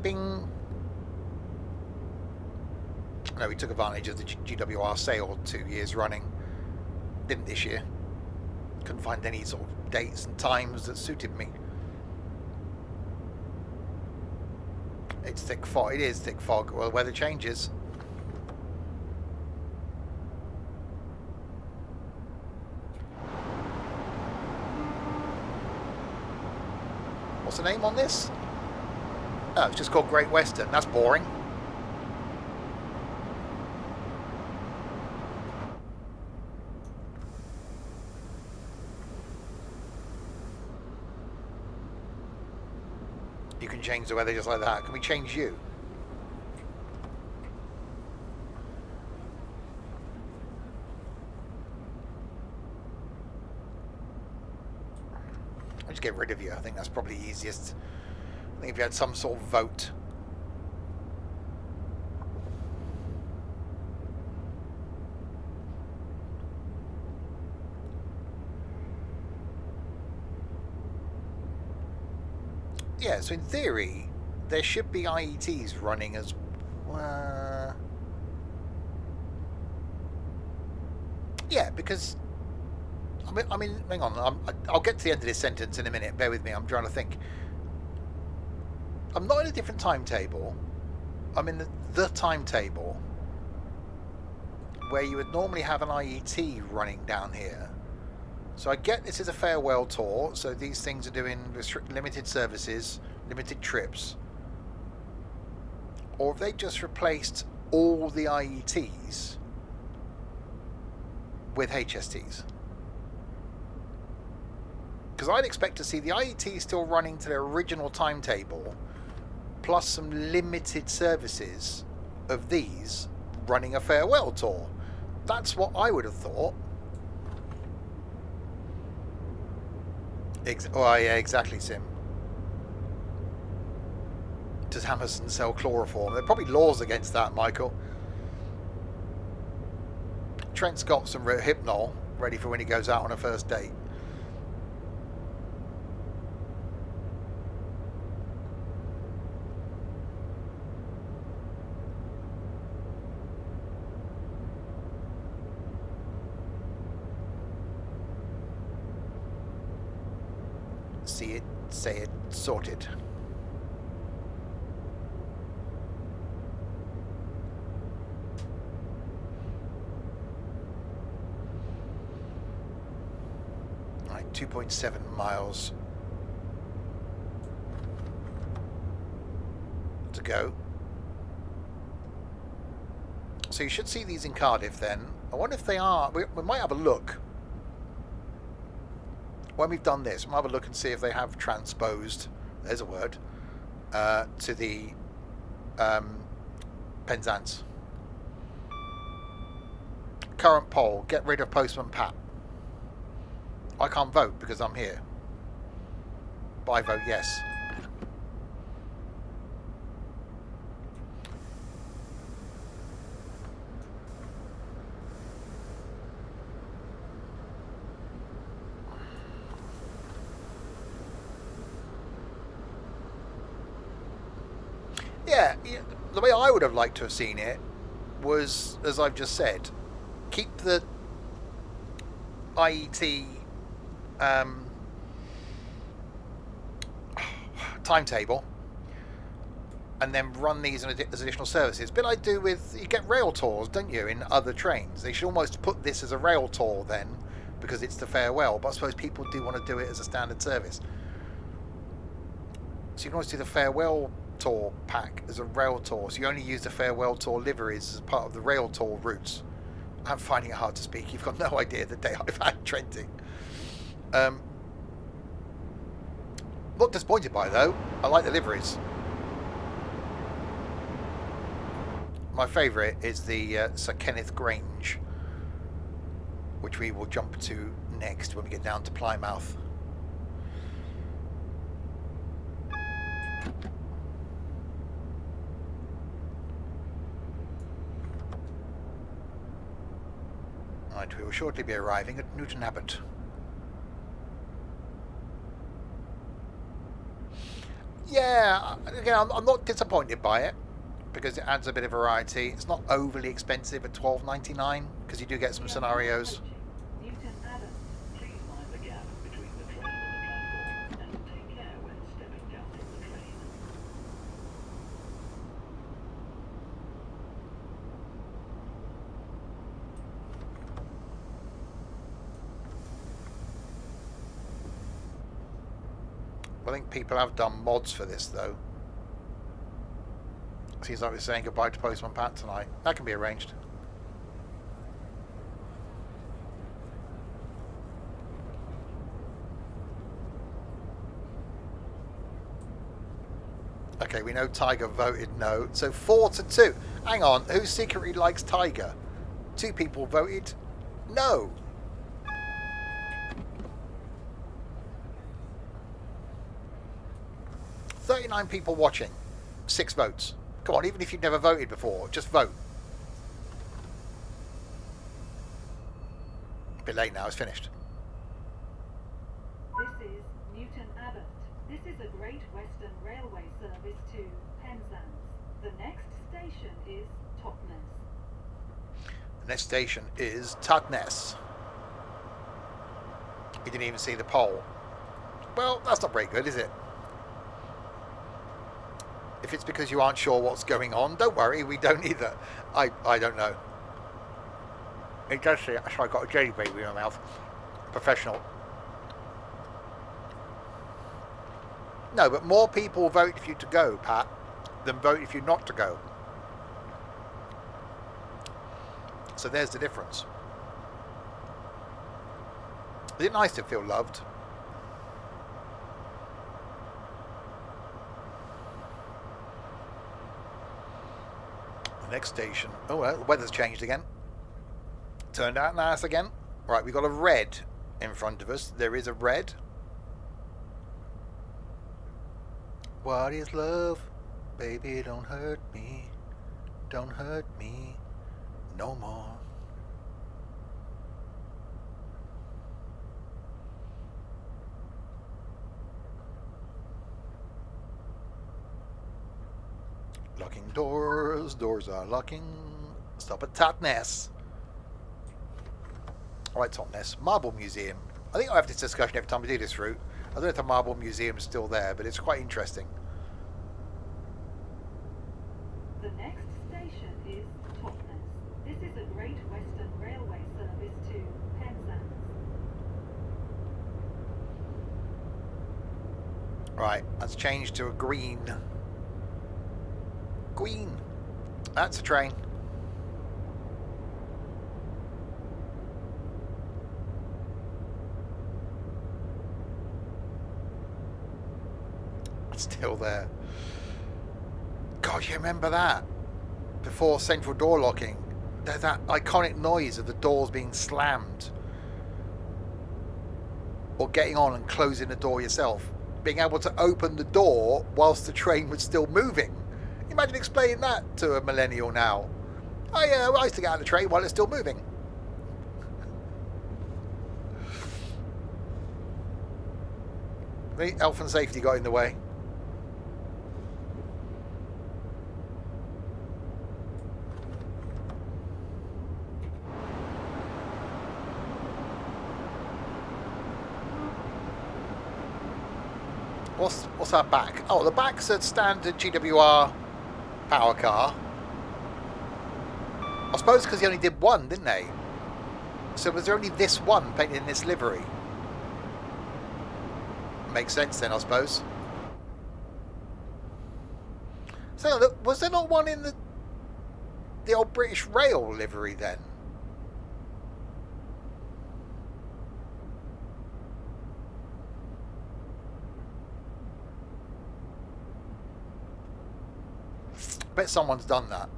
Bing. No, we took advantage of the GWR sale 2 years running. Didn't this year. Couldn't find any sort of dates and times that suited me. It's thick fog. It is thick fog. Well, the weather changes. What's the name on this? Oh, it's just called Great Western. That's boring. You can change the weather just like that. Can we change you? I'll just get rid of you. I think that's probably easiest. I think if you had some sort of vote. Yeah, so in theory, there should be IETs running as well. Yeah, because I mean, hang on. I'll get to the end of this sentence in a minute. Bear with me. I'm trying to think. I'm not in a different timetable. I'm in the timetable where you would normally have an IET running down here. So I get this is a farewell tour, so these things are doing limited services, limited trips. Or have they just replaced all the IETs with HSTs? Because I'd expect to see the IET still running to their original timetable, plus some limited services of these running a farewell tour. That's what I would have thought. Oh yeah, exactly, Sim. Does Hammerson sell chloroform? There are probably laws against that, Michael. Trent's got some Hypnol ready for when he goes out on a first date. See it, say it, sorted. Right, 2.7 miles to go. So you should see these in Cardiff then. I wonder if they are. We might have a look. When we've done this, we'll have a look and see if they have transposed, there's a word, to the Penzance. Current poll, get rid of Postman Pat. I can't vote because I'm here. But I vote yes. yeah, the way I would have liked to have seen it was, as I've just said, keep the IET timetable and then run these as additional services. But I do with, you get rail tours, don't you, in other trains? They should almost put this as a rail tour then, because it's the farewell. But I suppose people do want to do it as a standard service. So you can always do the farewell tour pack as a rail tour. So you only use the farewell tour liveries as part of the rail tour routes. I'm finding it hard to speak. You've got no idea the day I've had Trenting. Not disappointed by it, though. I like the liveries. My favourite is the Sir Kenneth Grange, which we will jump to next when we get down to Plymouth. Right, we will shortly be arriving at Newton Abbot. Yeah, again, I'm not disappointed by it because it adds a bit of variety. It's not overly expensive at $12.99 because you do get some scenarios. Newton Abbot. Please mind the gap between the train and the platform and take care when stepping down from the train. I think people have done mods for this though. Seems like we're saying goodbye to Postman Pat tonight. That can be arranged. Okay, we know Tiger voted no. So 4-2. Hang on, who secretly likes Tiger? 2 people voted no. $39 people watching. 6 votes. Come on, even if you've never voted before, just vote. A bit late now, it's finished. This is Newton Abbot. This is a Great Western Railway service to Penzance. The next station is Totnes. The next station is Totnes. You didn't even see the poll. Well, that's not very good, is it? If it's because you aren't sure what's going on, don't worry, we don't either. I don't know. It does say, so I got a jelly baby in my mouth. Professional. No, but more people vote for you to go, Pat, than vote if you not to go. So there's the difference. Is it nice to feel loved? Next station. Oh, well, the weather's changed again. Turned out nice again. Right, we've got a red in front of us. There is a red. What is love? Baby, don't hurt me. Don't hurt me no more. Locking doors, doors are locking. Stop at Totnes. Alright, Totnes. Marble Museum. I think I have this discussion every time we do this route. I don't know if the Marble Museum is still there, but it's quite interesting. The next station is Totnes. This is a Great Western Railway service to Penzance. Right, that's changed to a green. Green. That's a train. It's still there. God, you remember that? Before central door locking, there's that iconic noise of the doors being slammed. Or getting on and closing the door yourself. Being able to open the door whilst the train was still moving. Imagine explaining that to a millennial now. Oh yeah, well, I used to get out of the train while it's still moving. The health and safety got in the way. What's our back? Oh, the back's a standard GWR power car. I suppose because they only did one, didn't they? So was there only this one painted in this livery? Makes sense then, I suppose. So look, was there not one in the old British Rail livery then? I bet someone's done that.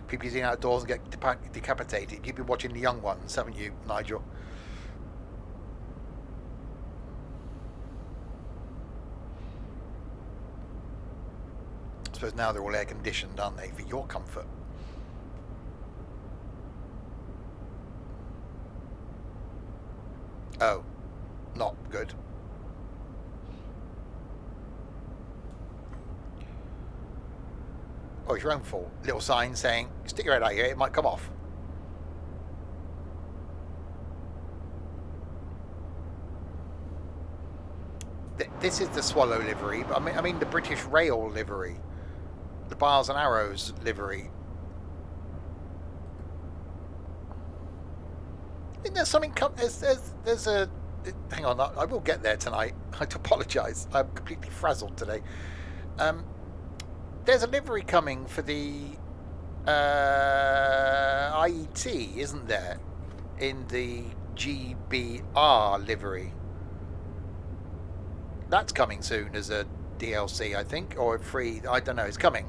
People using outdoors and get decapitated. You've been watching the young ones, haven't you, Nigel? I suppose now they're all air conditioned, aren't they, for your comfort? Oh, not good. Oh, it's your own fault. Little sign saying, stick your head out here, it might come off. This is the Swallow livery, but I mean the British Rail livery. The Bars and Arrows livery. I think there's something... There's a... Hang on, I will get there tonight. I apologise. I'm completely frazzled today. There's a livery coming for the IET, isn't there? In the GWR livery. That's coming soon as a DLC, I think, or a free. I don't know. It's coming.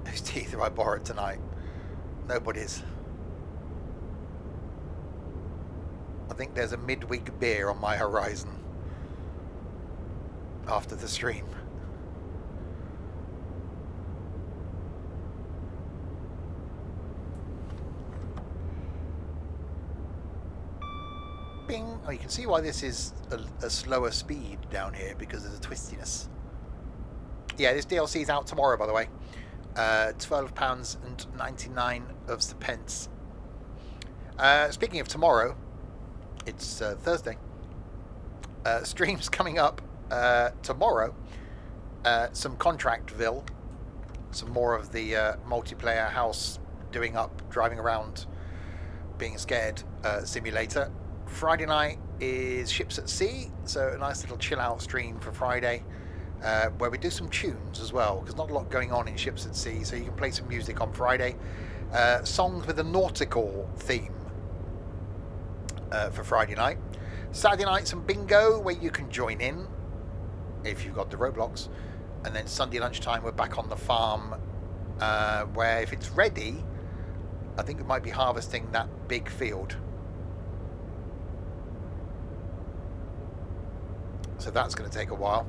Whose teeth have I borrowed tonight? Nobody's. I think there's a midweek beer on my horizon after the stream. Bing! Oh, you can see why this is a slower speed down here, because there's a twistiness. Yeah, this DLC is out tomorrow, by the way. £12.99 of the pence. Speaking of tomorrow, it's Thursday. Streams coming up tomorrow. Some Contractville. Some more of the multiplayer house doing up, driving around, being scared simulator. Friday night is Ships at Sea, so a nice little chill out stream for Friday, where we do some tunes as well, because not a lot going on in Ships at Sea, so you can play some music on Friday. Songs with a nautical theme for Friday night. Saturday night, some bingo where you can join in if you've got the Roblox, and then Sunday lunchtime we're back on the farm, where if it's ready, I think we might be harvesting that big field. So that's going to take a while.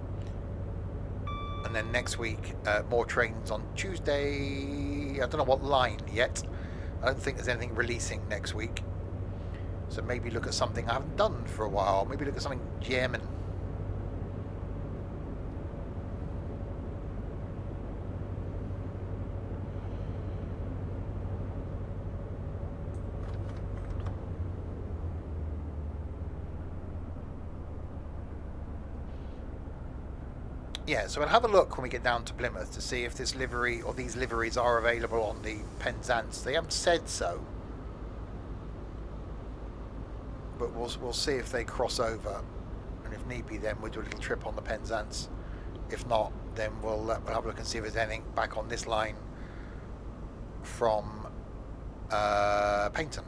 And then next week, more trains on Tuesday. I don't know what line yet. I don't think there's anything releasing next week. So maybe look at something I haven't done for a while. Maybe look at something German. Yeah, so we'll have a look when we get down to Plymouth to see if this livery or these liveries are available on the Penzance. They haven't said so, but we'll see if they cross over, and if need be, then we'll do a little trip on the Penzance. If not, then we'll have a look and see if there's anything back on this line from Paignton,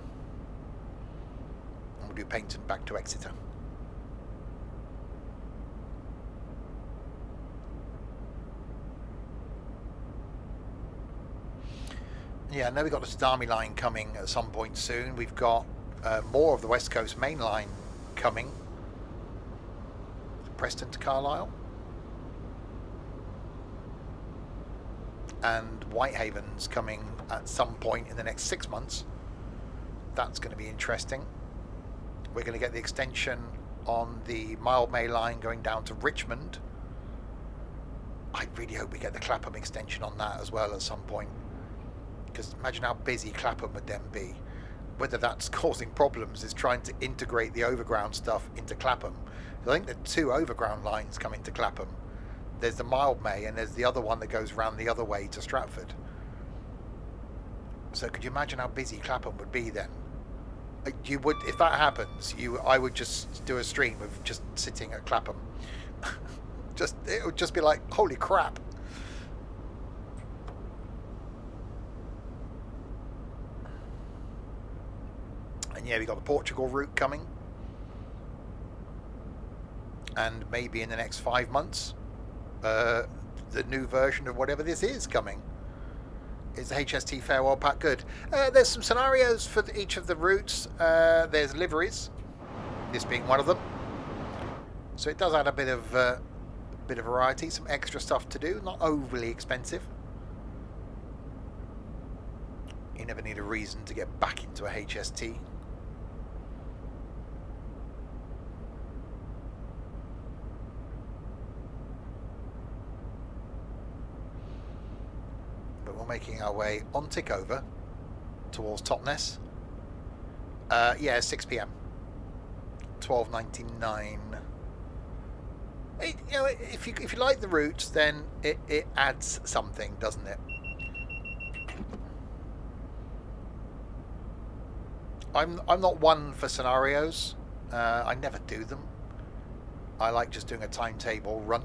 and we'll do Paignton back to Exeter. Yeah, I know we've got the Starmy line coming at some point soon. We've got more of the West Coast main line coming. Preston to Carlisle. And Whitehaven's coming at some point in the next 6 months. That's going to be interesting. We're going to get the extension on the Mildmay line going down to Richmond. I really hope we get the Clapham extension on that as well at some point, Because imagine how busy Clapham would then be. Whether that's causing problems is trying to integrate the overground stuff into Clapham. I think the 2 overground lines come into Clapham. There's the Mildmay and there's the other one that goes around the other way to Stratford. So could you imagine how busy Clapham would be then? You would, if that happens, I would just do a stream of just sitting at Clapham. It would just be like, holy crap. And yeah, we got the Portugal route coming. And maybe in the next 5 months, the new version of whatever this is coming. Is the HST farewell pack good? There's some scenarios for each of the routes. There's liveries, this being one of them. So it does add a bit of variety, some extra stuff to do, not overly expensive. You never need a reason to get back into a HST. Making our way on Tickover towards Totnes. Yeah, 6 p.m. 12.99. You know, if you like the routes, then it adds something, doesn't it? I'm not one for scenarios. I never do them. I like just doing a timetable run.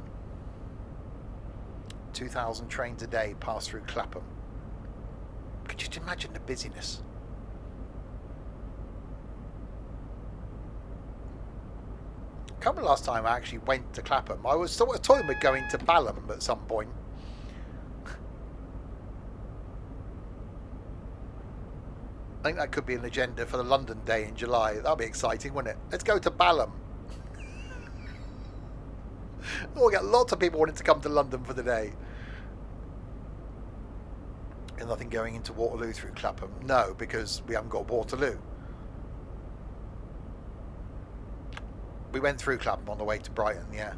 2,000 trains a day pass through Clapham. Could you just imagine the busyness? I can't remember the last time I actually went to Clapham. I was sort of toying with going to Balham at some point. I think that could be an agenda for the London Day in July. That'll be exciting, wouldn't it? Let's go to Balham. Oh, we got lots of people wanting to come to London for the day. And nothing going into Waterloo through Clapham. No, because we haven't got Waterloo. We went through Clapham on the way to Brighton, yeah.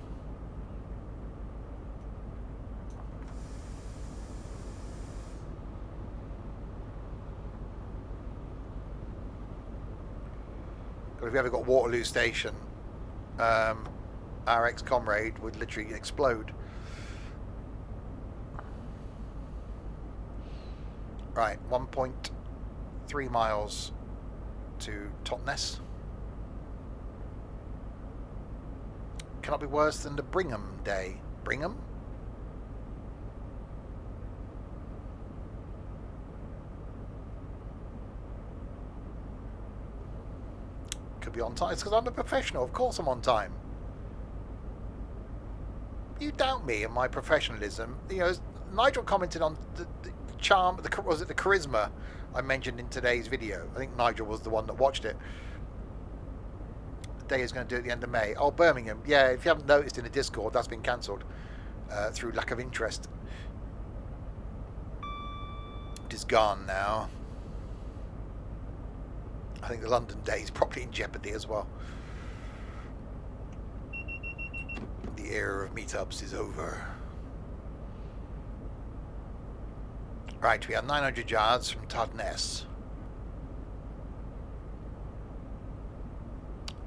But if we ever got Waterloo Station, our ex-comrade would literally explode. Right, 1.3 miles to Totnes. Cannot be worse than the Brigham Day. Brigham? Could be on time. It's because I'm a professional. Of course I'm on time. You doubt me and my professionalism. You know, Nigel commented on the charm, was it the charisma I mentioned in today's video? I think Nigel was the one that watched it. The day is going to do it at the end of May. Oh, Birmingham. Yeah, if you haven't noticed in the Discord, that's been cancelled through lack of interest. It is gone now. I think the London Day is probably in jeopardy as well. The era of meetups is over. Right, we are 900 yards from Totnes.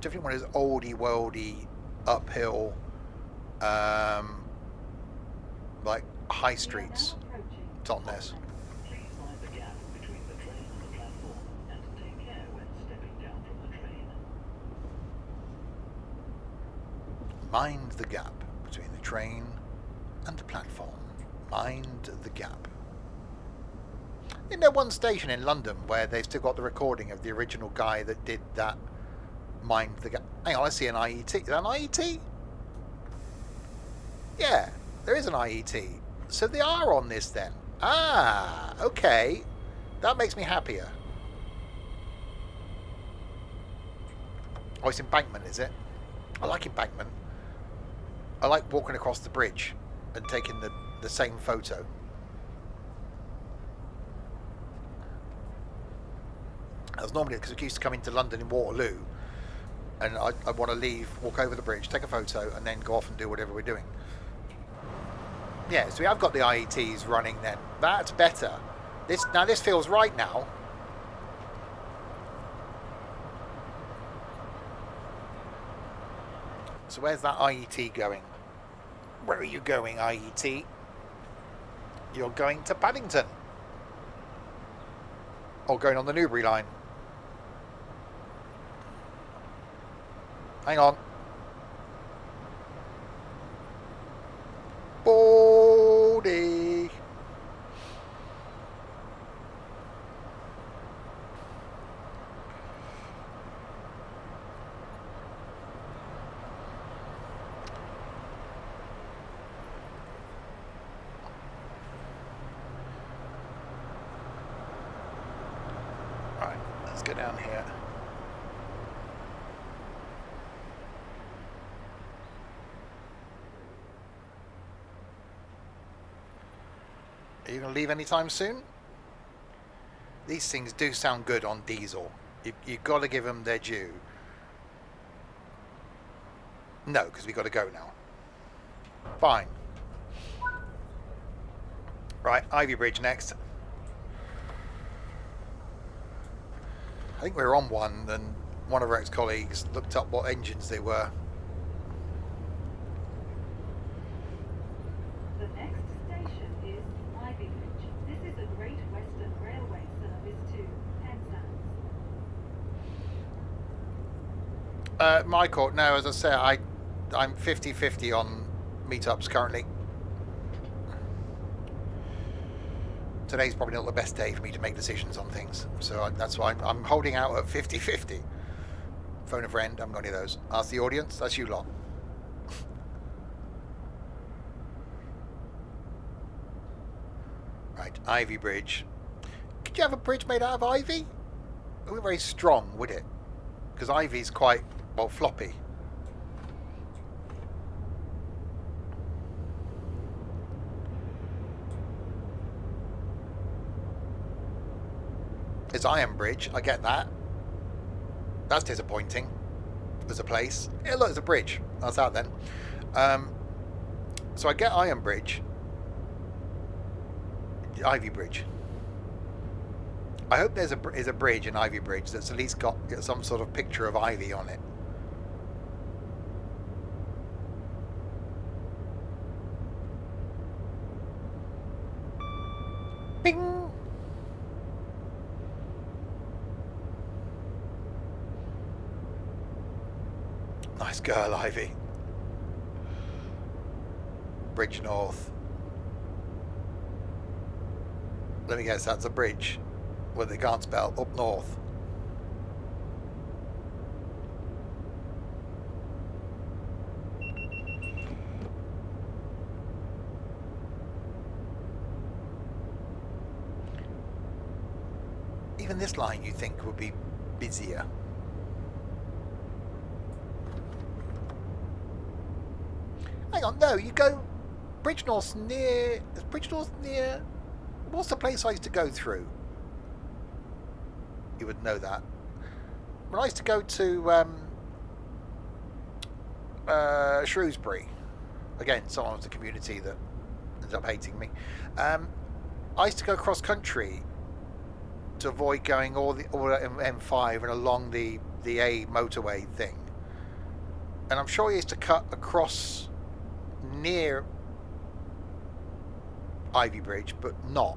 Definitely one of those oldie worldy uphill like high streets. Totnes. Please mind the gap between the train and the platform, and take care when stepping down from the train. Mind the gap between the train and the platform. Mind the gap. Isn't there one station in London where they've still got the recording of the original guy that did that? Mind the gap. Hang on, I see an IET. Is that an IET? Yeah, there is an IET. So they are on this then. Ah, okay. That makes me happier. Oh, it's Embankment, is it? I like Embankment. I like walking across the bridge and taking the same photo. That was normally because we used to come into London in Waterloo, and I'd want to leave, walk over the bridge, take a photo, and then go off and do whatever we're doing. Yeah, so we have got the IETs running then. That's better. This feels right now. So where's that IET going? Where are you going, IET? You're going to Paddington. Or going on the Newbury line. Hang on. Baldy. Right, let's go down here. Are you going to leave anytime soon? These things do sound good on diesel. You've got to give them their due. No, because we've got to go now. Fine. Right, Ivy Bridge next. I think we were on one, and one of our ex-colleagues looked up what engines they were. The next station is Ivy Bridge. This is a Great Western Railway service to Penzance. Michael, no, as I say, I'm 50-50 on meetups currently. Today's probably not the best day for me to make decisions on things, so that's why I'm holding out at 50-50. Phone a friend, I haven't got any of those. Ask the audience, that's you lot. Right, Ivy Bridge. Could you have a bridge made out of ivy? It wouldn't be very strong, would it? Because ivy's quite, well, floppy. It's Iron Bridge, I get that. That's disappointing. There's a place. Yeah, look, there's a bridge. That's out then. So I get Iron Bridge. Ivy Bridge. I hope there's a bridge in Ivy Bridge that's at least got some sort of picture of ivy on it. Bing! Nice girl, Ivy. Bridge North. Let me guess, that's a bridge where they can't spell up north. Even this line you think would be busier. Hang on, no, you go Bridge North's near. Is Bridge North near? What's the place I used to go through? You would know that. When I used to go to Shrewsbury, again, someone was the community that ended up hating me. I used to go cross country to avoid going all M5 and along the A motorway thing. And I'm sure I used to cut across near Ivy Bridge, but not.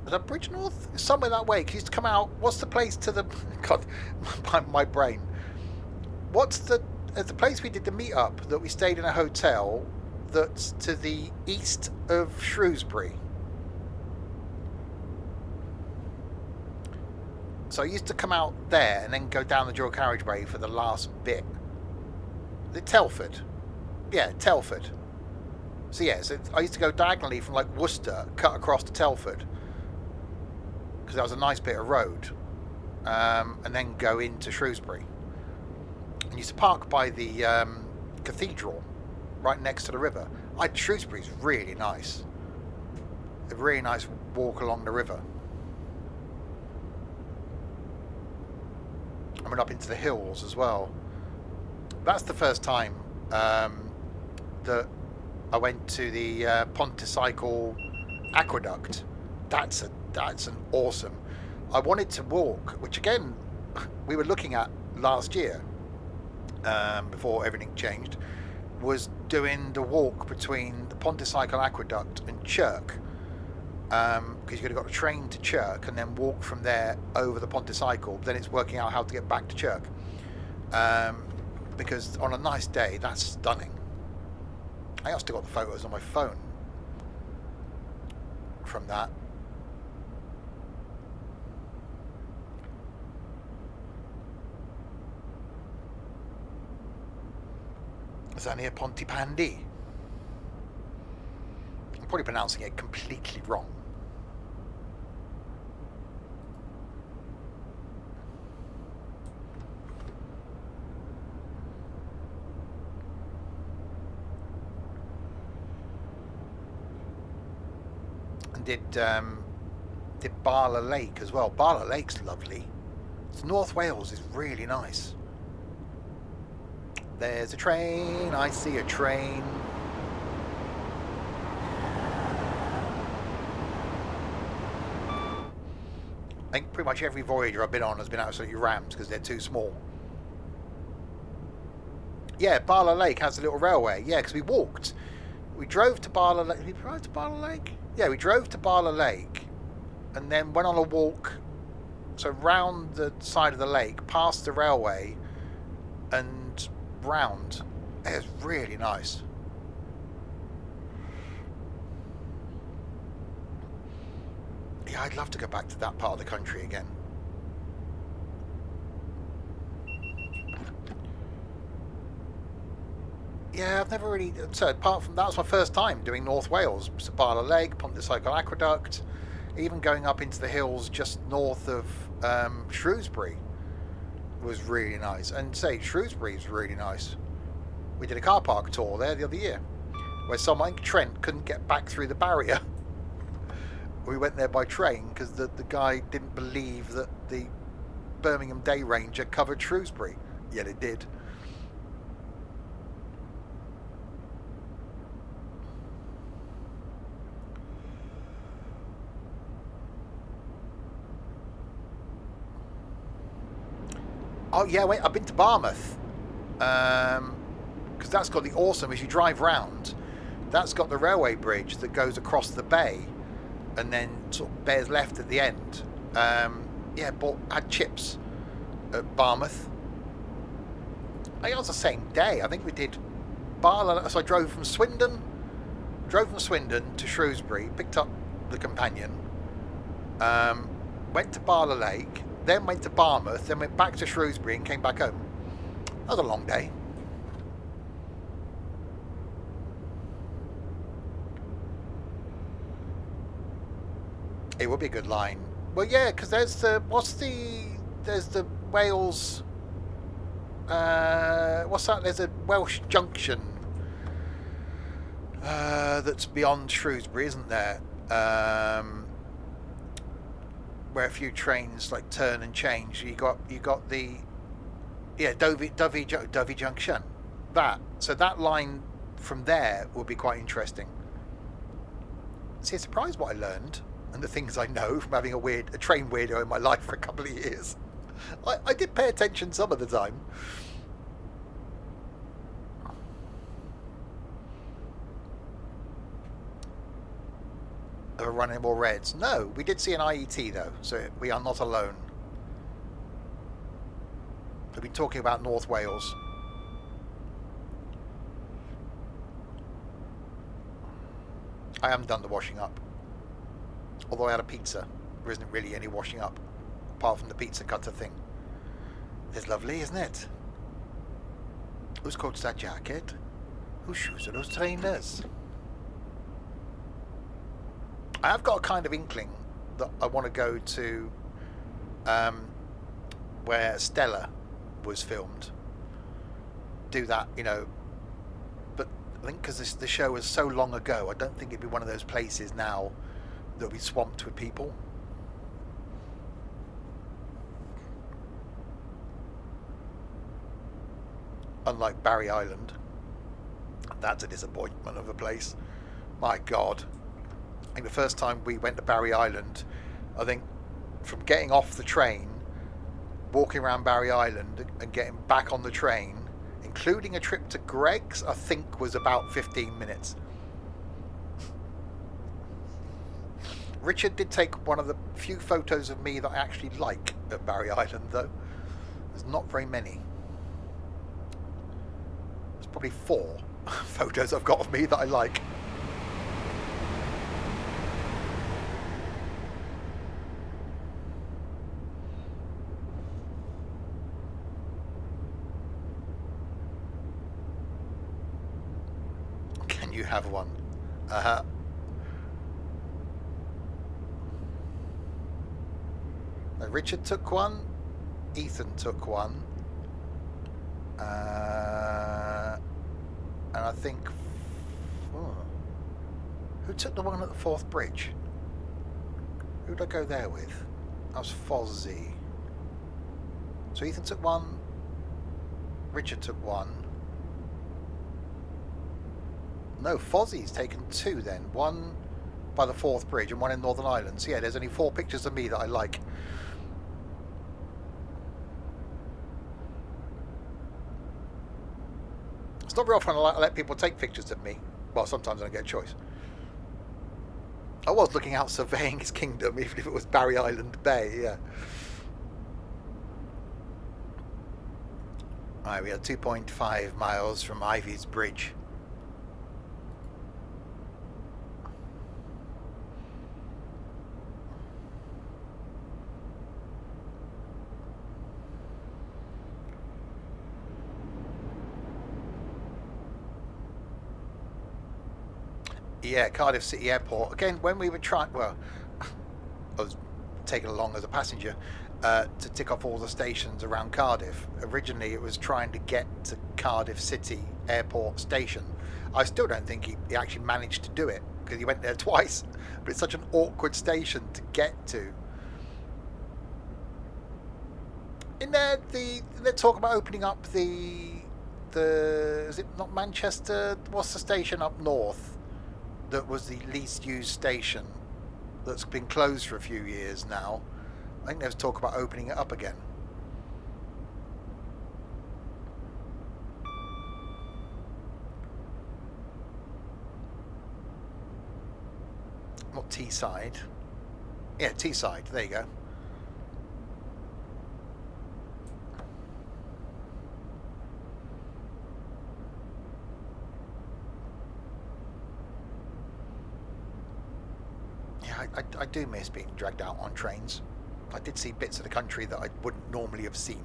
Was that Bridge North? Somewhere that way. He used to come out. What's the place to the... God, my brain. What's the place we did the meet up that we stayed in a hotel that's to the east of Shrewsbury? So I used to come out there and then go down the dual carriageway for the last bit. Is it Telford? Yeah, Telford. So yeah, so I used to go diagonally from like Worcester, cut across to Telford, because that was a nice bit of road, and then go into Shrewsbury. And used to park by the cathedral, right next to the river. Shrewsbury's really nice. A really nice walk along the river. I went up into the hills as well. That's the first time that I went to the Ponticycle aqueduct. That's an awesome. I wanted to walk, which again we were looking at last year, before everything changed, was doing the walk between the Pontycycle Aqueduct and Chirk, because you could have got a train to Chirk and then walk from there over the Pontycycle. Then it's working out how to get back to Chirk, because on a nice day that's stunning. I still got the photos on my phone from that. Is that near Pontypandy? I'm probably pronouncing it completely wrong. And did Barla Lake as well. Barla Lake's lovely. North Wales is really nice. There's a train, I see a train. I think pretty much every Voyager I've been on has been absolutely rammed because they're too small. Yeah, Barla Lake has a little railway. Yeah, because we walked. We drove to Barla Lake. Did we drive to Barla Lake? Yeah, we drove to Barla Lake and then went on a walk. So round the side of the lake, past the railway and round. It's really nice. Yeah, I'd love to go back to that part of the country again. Yeah, I've never really... So apart from... That was my first time doing North Wales. Barla Lake, Pontycycle Aqueduct, even going up into the hills just north of Shrewsbury was really nice. And say, Shrewsbury is really nice. We did a car park tour there the other year where someone, like Trent, couldn't get back through the barrier. We went there by train because the guy didn't believe that the Birmingham Day Ranger covered Shrewsbury. Yet it did. Oh yeah, wait, I've been to Barmouth. Because that's got the awesome, as you drive round, that's got the railway bridge that goes across the bay and then sort of bears left at the end. Yeah, had chips at Barmouth. I think it was the same day. I think we did Barla. So I drove from Swindon to Shrewsbury, picked up the companion, went to Barla Lake, then went to Barmouth, then went back to Shrewsbury and came back home. That was a long day. It would be a good line. Well, yeah, because there's the there's the Wales. What's that? There's a Welsh junction that's beyond Shrewsbury, isn't there? Where a few trains like turn and change. You got the Dovey Junction. So that line from there would be quite interesting. See, I'm surprised what I learned and the things I know from having a train weirdo in my life for a couple of years. I did pay attention some of the time. Are running more reds? No, we did see an IET though, so we are not alone. We've been talking about North Wales. I haven't done the washing up. Although I had a pizza, there isn't really any washing up, apart from the pizza cutter thing. It's lovely, isn't it? Whose coat's that jacket? Whose shoes are those trainers? I have got a kind of inkling that I want to go to where Stella was filmed. Do that, but I think because the show was so long ago, I don't think it'd be one of those places now that'll be swamped with people. Unlike Barry Island. That's a disappointment of a place. My God. I think the first time we went to Barry Island, I think from getting off the train, walking around Barry Island and getting back on the train, including a trip to Greg's, I think was about 15 minutes. Richard did take one of the few photos of me that I actually like at Barry Island, though. There's not very many. There's probably 4 photos I've got of me that I like. Can you have one? Uh-huh. Richard took one, Ethan took one, and I think who took the one at the Forth Bridge? Who did I go there with? That was Fozzie. So Ethan took one, Richard took one. No, Fozzie's taken 2 then. One by the Forth Bridge and one in Northern Ireland. So yeah, there's only 4 pictures of me that I like. It's not very often I let people take pictures of me. Well, sometimes I don't get a choice. I was looking out surveying his kingdom, even if it was Barry Island Bay, yeah. Alright, we are 2.5 miles from Ivy's Bridge. Yeah, Cardiff City Airport. Again, when we were trying, well, I was taken along as a passenger to tick off all the stations around Cardiff. Originally, it was trying to get to Cardiff City Airport station. I still don't think he actually managed to do it because he went there twice. But it's such an awkward station to get to. In there, they talk about opening up the is it not Manchester? What's the station up north? That was the least used station that's been closed for a few years now. I think there's talk about opening it up again. Not Teesside. Yeah, Teesside. There you go. I do miss being dragged out on trains. I did see bits of the country that I wouldn't normally have seen.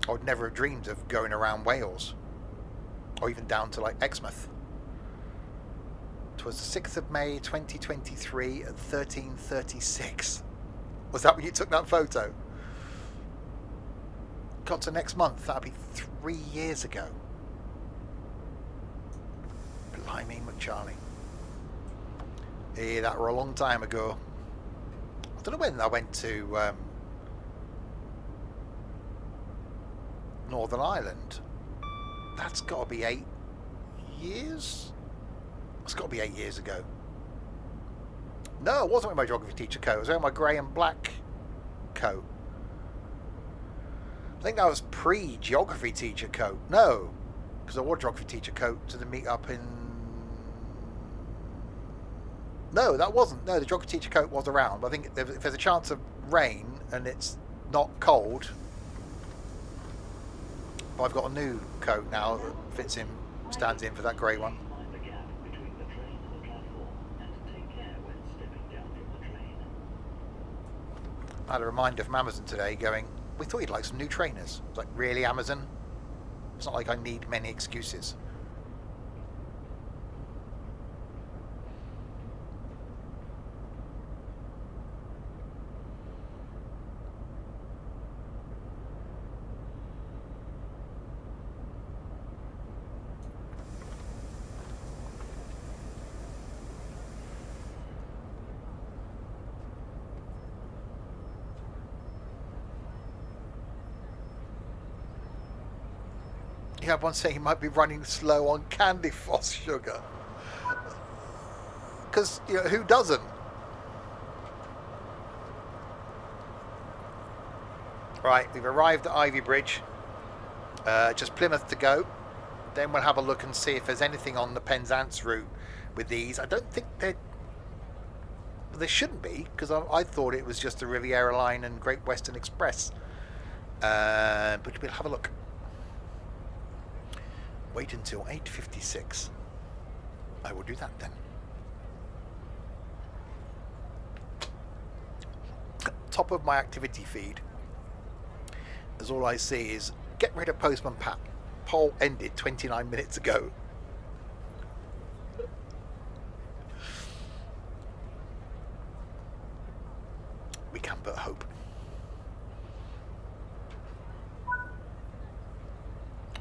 I would never have dreamed of going around Wales. Or even down to like Exmouth. It was the 6th of May 2023 at 13:36. Was that when you took that photo? God, so next month, that'll be 3 years ago. Blimey, McCharlie. Yeah, that were a long time ago. I don't know when I went to Northern Ireland. That's got to be 8 years? It's got to be 8 years ago. No, it wasn't with my geography teacher coat. It was wearing my grey and black coat. I think that was pre-geography teacher coat. No, because I wore geography teacher coat to the meet up in... No, that wasn't. No, the geography teacher coat was around. But I think if there's a chance of rain and it's not cold... But I've got a new coat now that fits in, stands in for that grey one. Mind the gap between the train and the platform, and take care when stepping down from the train. I had a reminder from Amazon today going, we thought you'd like some new trainers. It's like, really, Amazon? It's not like I need many excuses. You have one saying he might be running slow on candy floss sugar. because who doesn't? Right, we've arrived at Ivy Bridge. Just Plymouth to go. Then we'll have a look and see if there's anything on the Penzance route with these. I don't think there shouldn't be, because I thought it was just the Riviera line and Great Western Express. But we'll have a look. Wait until 8:56. I will do that then. Top of my activity feed, as all I see is get rid of Postman Pat. Poll ended 29 minutes ago. We can but hope.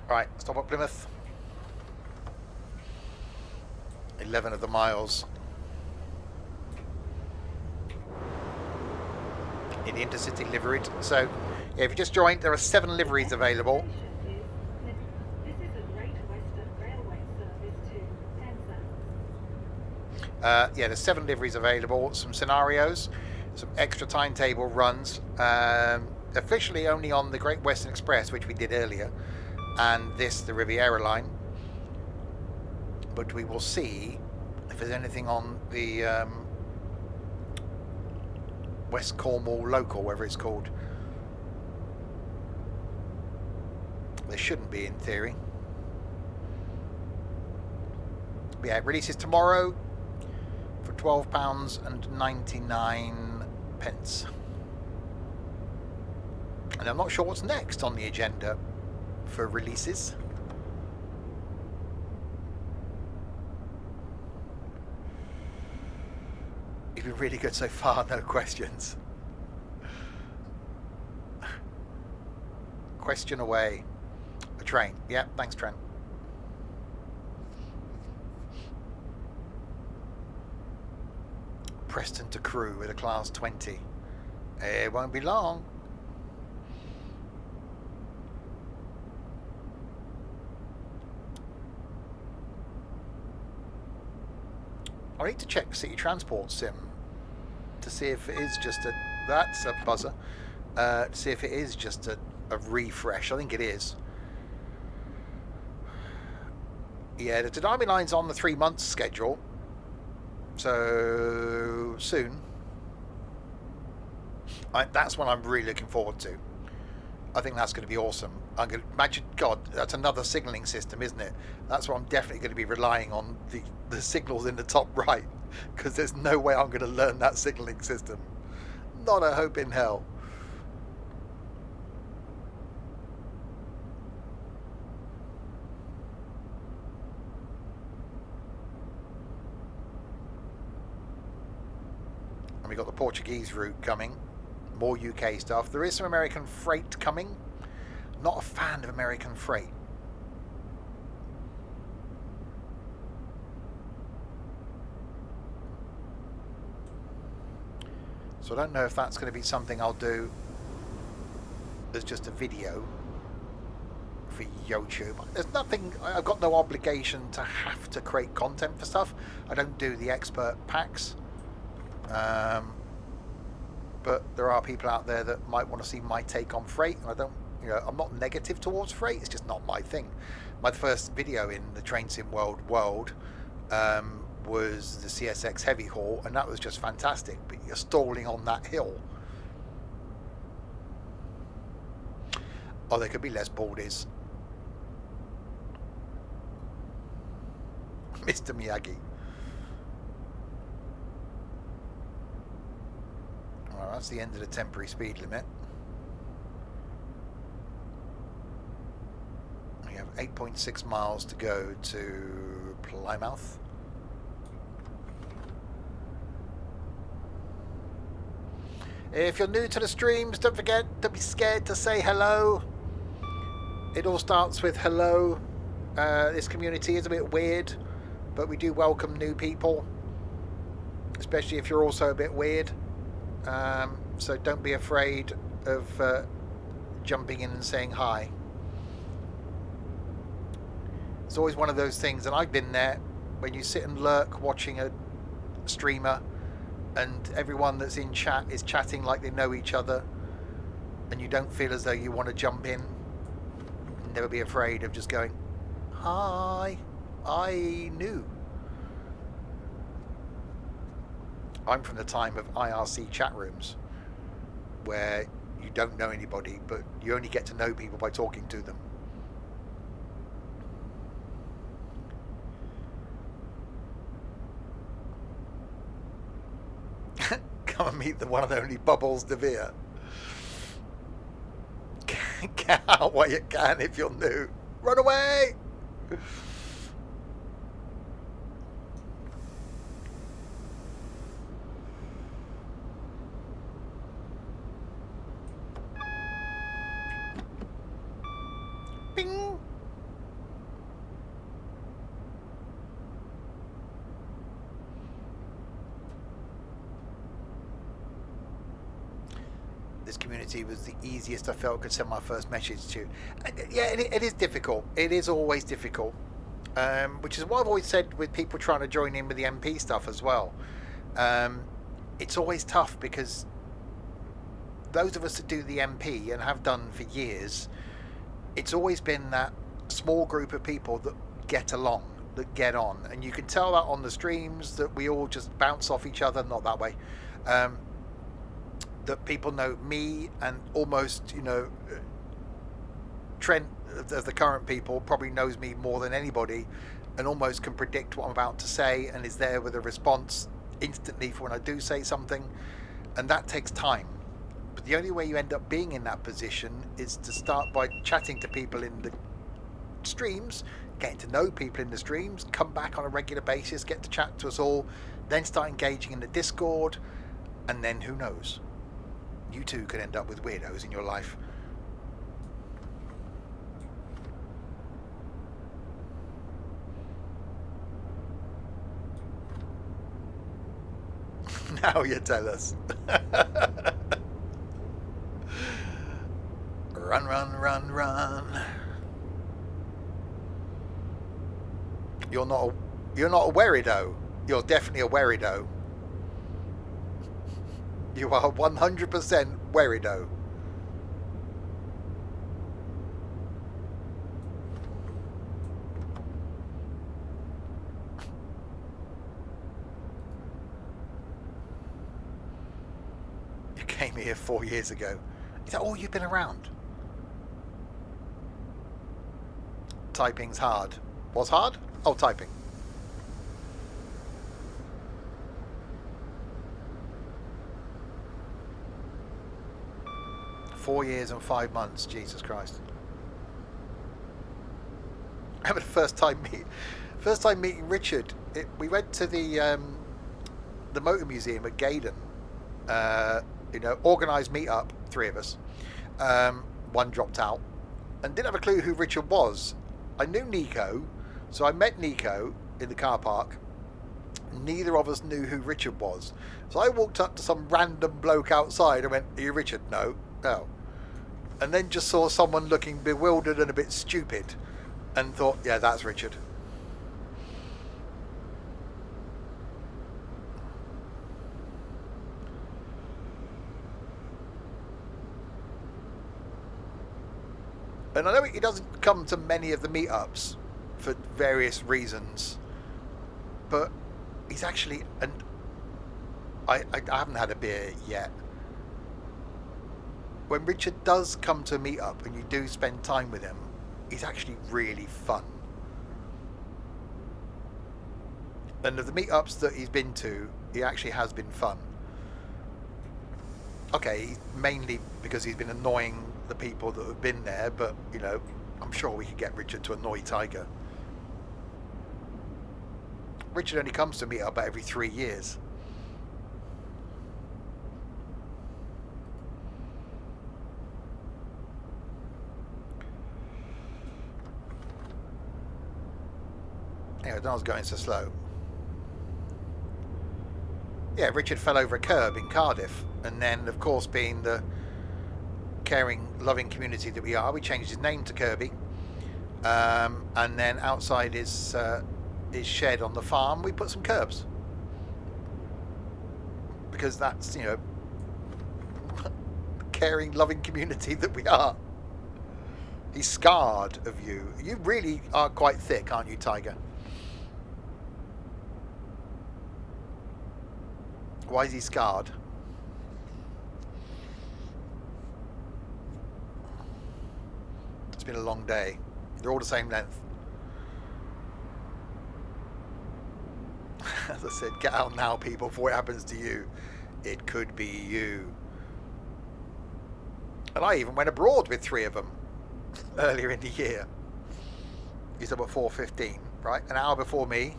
Right, stop at Plymouth. 11 of the miles. In the intercity liveried. So, yeah, if you just joined, there are 7 liveries available. This is a Great Western Railway service to Penzance. Yeah, there's 7 liveries available. Some scenarios, some extra timetable runs. Officially only on the Great Western Express, which we did earlier, and this, the Riviera line. But we will see if there's anything on the West Cornwall local, whatever it's called. There shouldn't be, in theory. But yeah, it releases tomorrow for £12.99. And I'm not sure what's next on the agenda for releases. You've been really good so far, no questions. Question away. A train. Yeah, thanks, Trent. Preston to Crewe with a class 20. It won't be long. I need to check City Transport Sim to see if it is just a... That's a buzzer. To see if it is just a refresh. I think it is. Yeah, the Tadami line's on the 3 months schedule. So soon. That's what I'm really looking forward to. I think that's going to be awesome. I'm going to imagine, God, that's another signalling system, isn't it? That's what I'm definitely going to be relying on, the signals in the top right, because there's no way I'm going to learn that signalling system. Not a hope in hell. And we got the Portuguese route coming. More UK stuff. There is some American freight coming. Not a fan of American freight. So I don't know if that's going to be something I'll do as just a video for YouTube. There's nothing, I've got no obligation to have to create content for stuff. I don't do the expert packs. But there are people out there that might want to see my take on freight, and I don't, I'm not negative towards freight. It's just not my thing. My first video in the train sim world was the CSX heavy haul, and that was just fantastic. But you're stalling on that hill. Oh, there could be less Baldies. Mr. Miyagi. Well, that's the end of the temporary speed limit. We have 8.6 miles to go to Plymouth. If you're new to the streams, don't forget to be scared to say hello. It all starts with hello. This community is a bit weird, but we do welcome new people, especially if you're also a bit weird. So don't be afraid of jumping in and saying hi. It's always one of those things, and I've been there, when you sit and lurk watching a streamer, and everyone that's in chat is chatting like they know each other, and you don't feel as though you want to jump in, never be afraid of just going, hi, I knew. I'm from the time of IRC chat rooms where you don't know anybody, but you only get to know people by talking to them. Come and meet the one and only Bubbles DeVere. Get out while you can if you're new. Run away! Bing! This community was the easiest I felt I could send my first message to. Yeah, it is difficult. It is always difficult. Which is what I've always said with people trying to join in with the MP stuff as well. It's always tough because those of us that do the MP and have done for years, it's always been that small group of people that get along, that get on. And you can tell that on the streams that we all just bounce off each other, not that way. That people know me and almost, you know, Trent, as the current people, probably knows me more than anybody and almost can predict what I'm about to say and is there with a response instantly for when I do say something. And that takes time. But the only way you end up being in that position is to start by chatting to people in the streams, getting to know people in the streams, come back on a regular basis, get to chat to us all, then start engaging in the Discord, and then who knows? You too could end up with weirdos in your life. Now you tell us. Run, run, run, run. You're not a weirdo. You're definitely a weirdo. You are 100% weirdo. You came here 4 years ago. Is that all you've been around? Typing's hard. What's hard? Oh, typing. "4 years and 5 months, Jesus Christ." I remember the first time meeting Richard. We went to the Motor Museum at Gaydon. Organised meet-up, 3 of us. One dropped out, and didn't have a clue who Richard was. I knew Nico, so I met Nico in the car park. Neither of us knew who Richard was. So I walked up to some random bloke outside and went, "Are you Richard?" "No." "Oh." And then just saw someone looking bewildered and a bit stupid and thought, yeah, that's Richard. And I know he doesn't come to many of the meetups for various reasons, but he's actually, and I haven't had a beer yet. When Richard does come to a meetup and you do spend time with him, he's actually really fun. And of the meetups that he's been to, he actually has been fun. Okay, mainly because he's been annoying the people that have been there, but, you know, I'm sure we could get Richard to annoy Tiger. Richard only comes to meet up every 3 years. Anyway, I was going so slow. Yeah, Richard fell over a curb in Cardiff, and then, of course, being the caring, loving community that we are, we changed his name to Kirby. And then outside his shed on the farm, we put some curbs. because that's, you know, caring, loving community that we are. He's scarred of you. You really are quite thick, aren't you, Tiger? Why is he scarred? It's been a long day. They're all the same length. As I said, get out now, people, before it happens to you. It could be you. And I even went abroad with 3 of them earlier in the year. He's up at 4:15, right? An hour before me.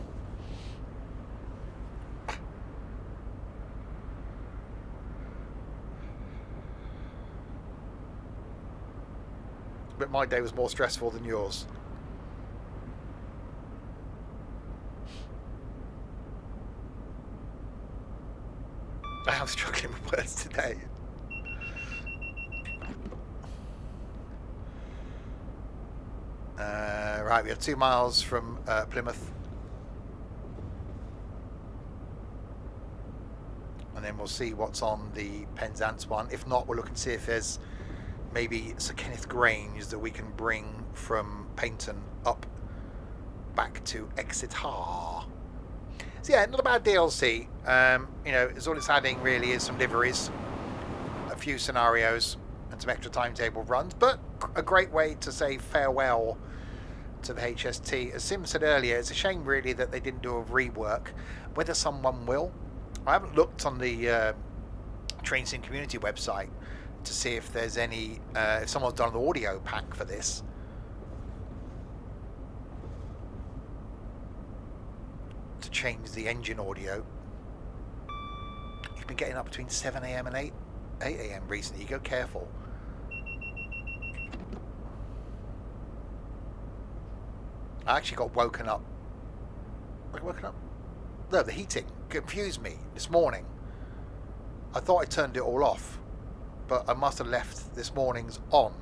But my day was more stressful than yours. I am struggling with words today. Right, we have 2 miles from Plymouth. And then we'll see what's on the Penzance one. If not, we'll look and see if there's maybe Sir Kenneth Grange that we can bring from Paynton up back to Exeter. So yeah, not a bad DLC. You know, all it's adding really is some liveries, a few scenarios, and some extra timetable runs, but a great way to say farewell to the HST. As Sim said earlier, it's a shame really that they didn't do a rework. Whether someone will, I haven't looked on the Train Sim community website to see if there's any, if someone's done an audio pack for this. To change the engine audio. You've been getting up between 7 AM and 8 AM recently. You go careful. I actually got woken up. No, the heating confused me this morning. I thought I turned it all off, but I must have left this morning's on.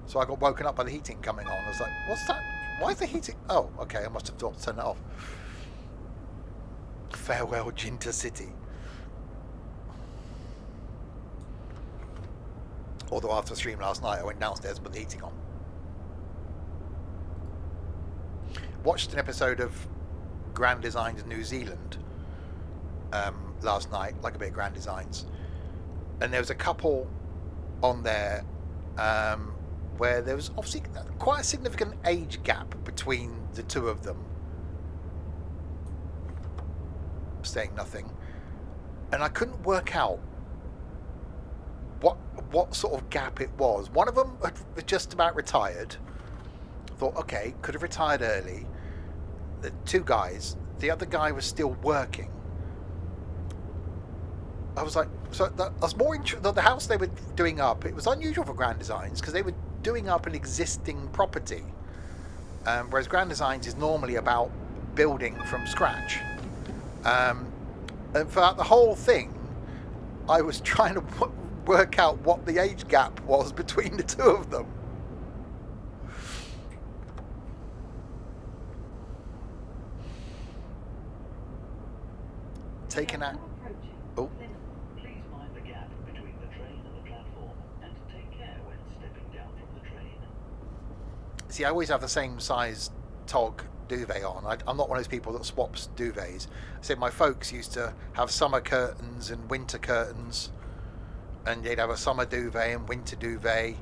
So I got woken up by the heating coming on. I was like, what's that? Why is the heating? Oh, okay, I must have thought to turn it off. Farewell, Ginter City. Although after the stream last night, I went downstairs and put the heating on. Watched an episode of Grand Designs New Zealand last night, like a bit of Grand Designs, and there was a couple on there where there was obviously quite a significant age gap between the two of them. Saying nothing, and I couldn't work out what sort of gap it was. One of them had just about retired. Thought, okay, could have retired early. The 2 guys, the other guy was still working. I was like, so I was more interested. The house they were doing up, it was unusual for Grand Designs because they were doing up an existing property, whereas Grand Designs is normally about building from scratch. And throughout the whole thing, I was trying to work out what the age gap was between the 2 of them. Taken out. Oh. Please mind the gap between the train and the platform, and take care when stepping down from the train. See, I always have the same size tog duvet on. I'm not one of those people that swaps duvets. I said my folks used to have summer curtains and winter curtains, and they'd have a summer duvet and winter duvet.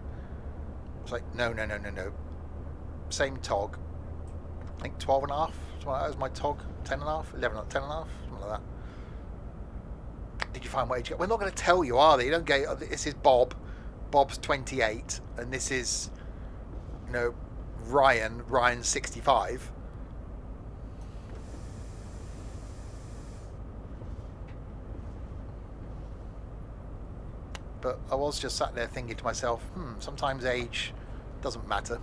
It's like, no. Same tog. I think 12 and a half. That was my tog. 10 and a half, 11, 10 and a half, something like that. Did you find what age? We're not going to tell you, are they? You don't get. This is Bob. Bob's 28, and this is, you know, Ryan. Ryan's 65. But I was just sat there thinking to myself, sometimes age doesn't matter.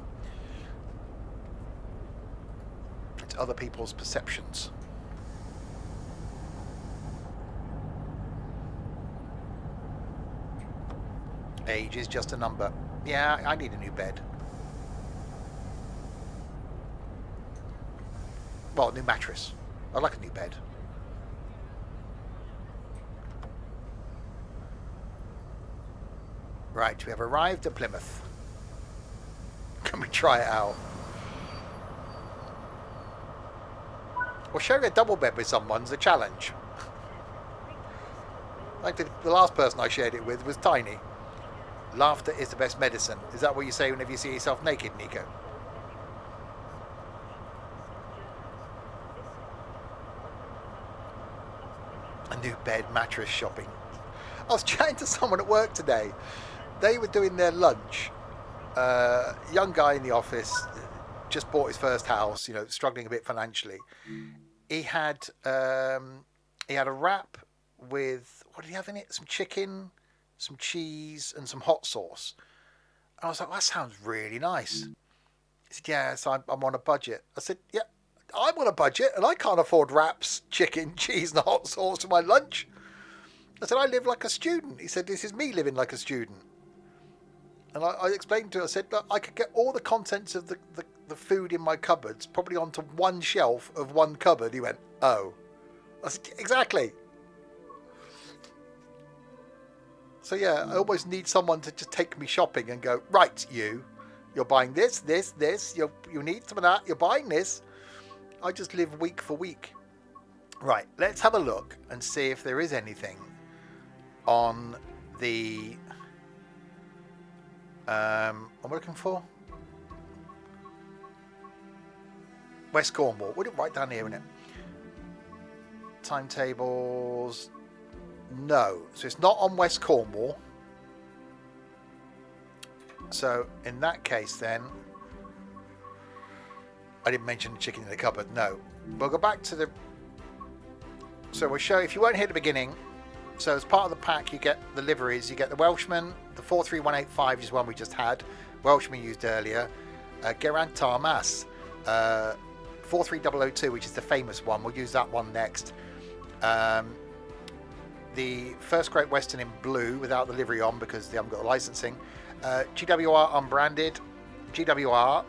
It's other people's perceptions. Age is just a number. Yeah, I need a new bed. Well, a new mattress. I like a new bed. Right, we have arrived at Plymouth. Can we try it out? Well, sharing a double bed with someone's a challenge. Like the last person I shared it with was Tiny. Laughter is the best medicine. Is that what you say whenever you see yourself naked, Nico? A new bed, mattress shopping. I was chatting to someone at work today. They were doing their lunch. Young guy in the office, just bought his first house, you know, struggling a bit financially. He had a wrap with, what did he have in it? Some chicken, some cheese, and some hot sauce. And I was like, well, that sounds really nice. He said, yeah, so I'm on a budget. I said, yeah, I'm on a budget and I can't afford wraps, chicken, cheese, and hot sauce for my lunch. I said, I live like a student. He said, this is me living like a student. And I explained to him, I said, look, I could get all the contents of the food in my cupboards probably onto one shelf of one cupboard. He went, oh. I said, exactly. So yeah, I almost need someone to just take me shopping and go, right, you're buying this, you need some of that, you're buying this. I just live week for week. Right, let's have a look and see if there is anything on the... what am I looking for? West Cornwall. We'll right down here, isn't it? Timetables. No. So it's not on West Cornwall. So in that case then, I didn't mention the chicken in the cupboard. No. We'll go back to the... So we'll show, if you weren't here at the beginning, so as part of the pack you get the liveries. You get the Welshman, the 43185 is one we just had. Welshman used earlier. Geraint Tarmas. 43002, which is the famous one. We'll use that one next. The First Great Western in blue without the livery on because they haven't got the licensing. GWR unbranded. GWR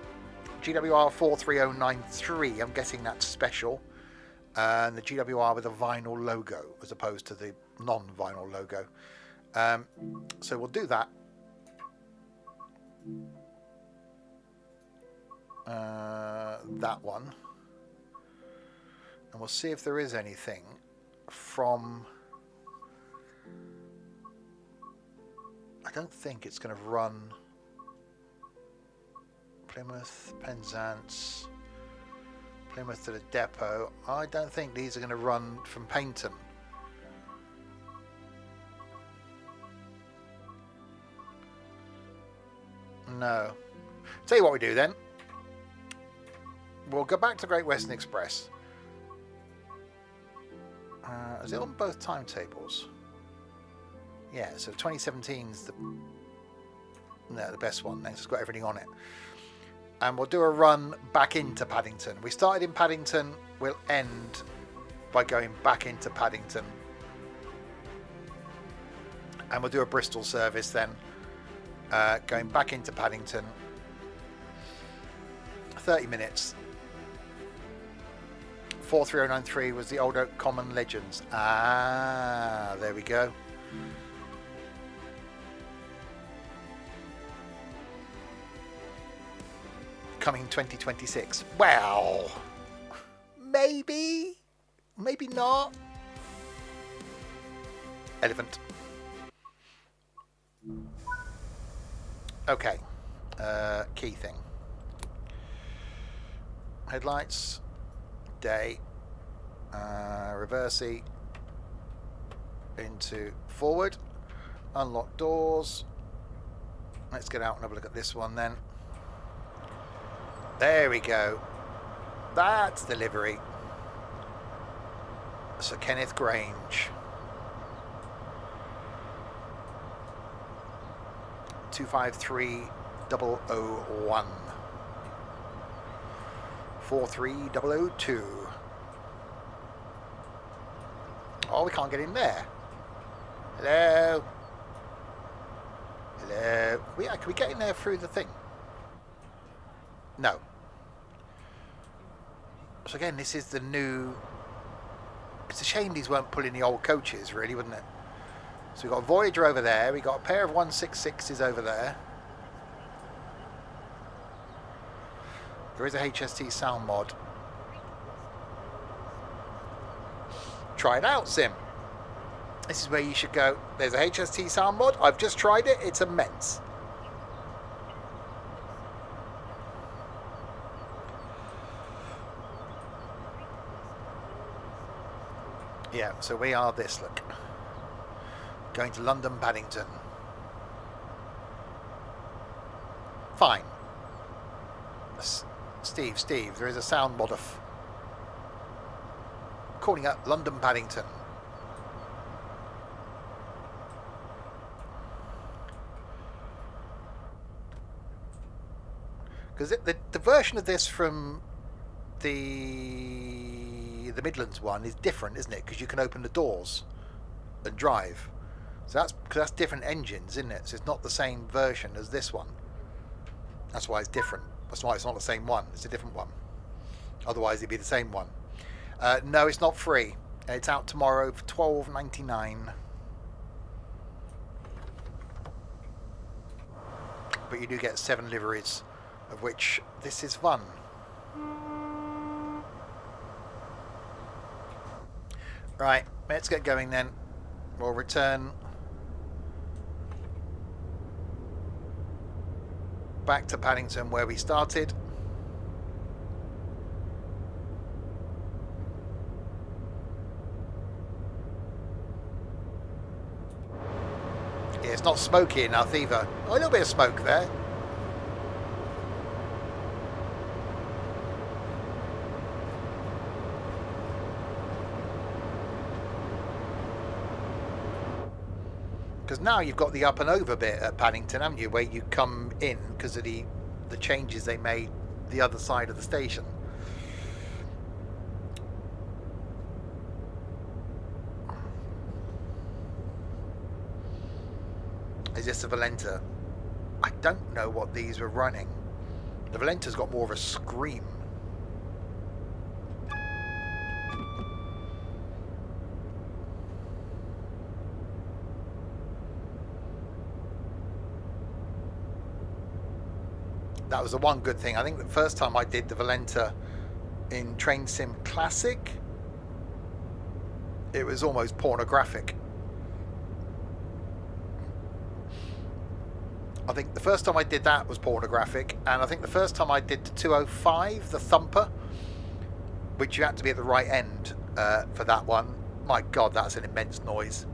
43093. I'm guessing that's special. And the GWR with a vinyl logo as opposed to the non-vinyl logo. So we'll do that. That one. And we'll see if there is anything from... I don't think it's going to run Plymouth, Penzance, Plymouth to the depot. I don't think these are going to run from Paignton. No. Tell you what we do then. We'll go back to Great Western Express. Is it on both timetables? Yeah, so 2017's the best one. It's got everything on it. And we'll do a run back into Paddington. We started in Paddington. We'll end by going back into Paddington. And we'll do a Bristol service then. Going back into Paddington. 30 minutes. 43093 was the Old Oak Common Legends. Ah, there we go. Coming 2026. Well, maybe not. Elephant. Okay. Key thing. Headlights. Day. Reversey. Into forward. Unlock doors. Let's get out and have a look at this one then. There we go. That's the livery. Sir Kenneth Grange. 253001. 43002. Oh, we can't get in there. Hello. Hello. Can we get in there through the thing? No. So again, this is the new... It's a shame these weren't pulling the old coaches, really, wouldn't it? So we've got a Voyager over there. We've got a pair of 166s over there. There is a HST sound mod. Try it out, Sim. This is where you should go. There's a HST sound mod. I've just tried it. It's immense. Yeah, so we are this, look. Going to London Paddington. Fine. Steve, there is a sound mod of calling up London Paddington. Because the version of this from the Midlands one is different, isn't it? Because you can open the doors and drive. So that's because that's different engines, isn't it? So it's not the same version as this one. That's why it's different. That's why it's not the same one. It's a different one. Otherwise, it'd be the same one. No, it's not free. It's out tomorrow for $12.99. But you do get 7 liveries, of which this is one. Right, let's get going then. We'll return back to Paddington where we started. Yeah, it's not smoky enough either. Oh, a little bit of smoke there. Because now you've got the up and over bit at Paddington, haven't you, where you come in because of the changes they made the other side of the station. Is this a Valenta? I don't know what these were running. The Valenta's got more of a scream. That was the one good thing. I think the first time I did the Valenta in Train Sim Classic, it was almost pornographic. I think the first time I did that was pornographic, and I think the first time I did the 205, the Thumper, which you had to be at the right end for that one. My God, that's an immense noise.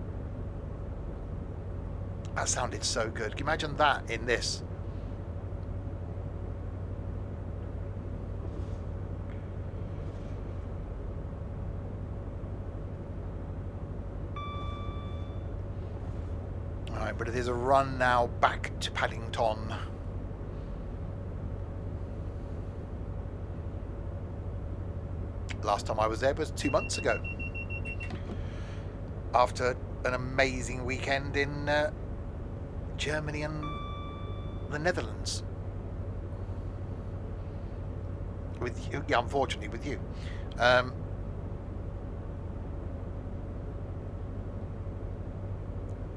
That sounded so good. Can you imagine that in this? But it is a run now back to Paddington. Last time I was there was 2 months ago. After an amazing weekend in Germany and the Netherlands. With you, yeah, unfortunately with you.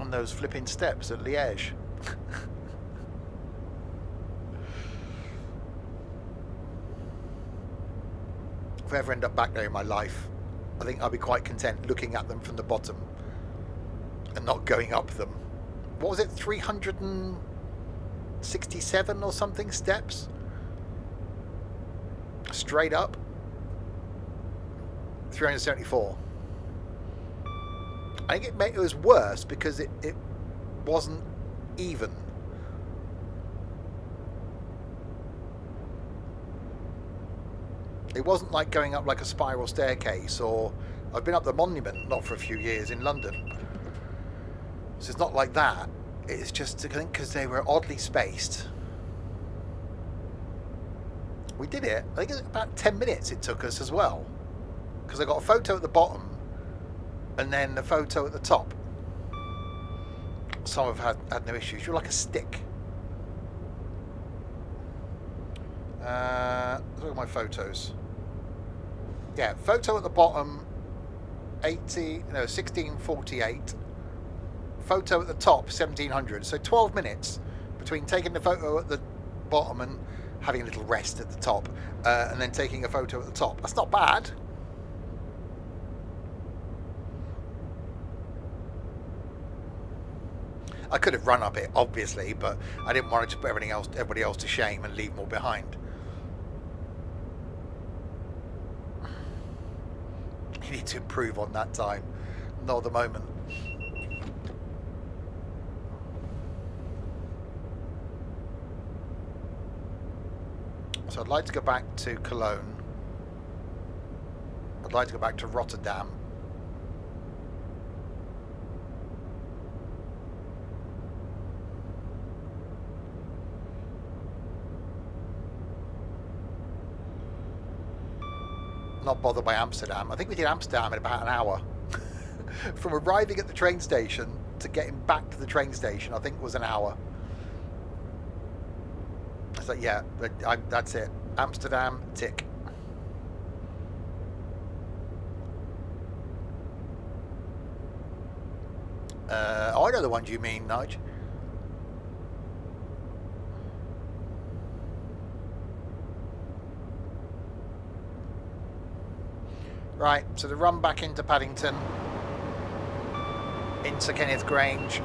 On those flipping steps at Liège. If I ever end up back there in my life, I think I'll be quite content looking at them from the bottom and not going up them. What was it, 367 or something steps? Straight up? 374. I think it was worse because it wasn't even. It wasn't like going up like a spiral staircase, or I've been up the Monument, not for a few years, in London. So it's not like that. It's just, I think, because they were oddly spaced. We did it. I think it was about 10 minutes it took us as well. Because I got a photo at the bottom and then a photo at the top. Some have had no issues. You're like a stick. Look at my photos. Yeah, photo at the bottom, 1648. photo at the top 1700. So 12 minutes between taking the photo at the bottom and having a little rest at the top, and then taking a photo at the top. That's not bad. I could have run up it, obviously, but I didn't want to put everybody else to shame and leave more behind. You need to improve on that time, not at the moment. So I'd like to go back to Cologne. I'd like to go back to Rotterdam. Not bothered by Amsterdam. I think we did Amsterdam in about an hour. From arriving at the train station to getting back to the train station, I think was an hour. So yeah, that's it. Amsterdam, tick. Oh, I know the ones you mean, Nige. Right, so the run back into Paddington, into Kenneth Grange.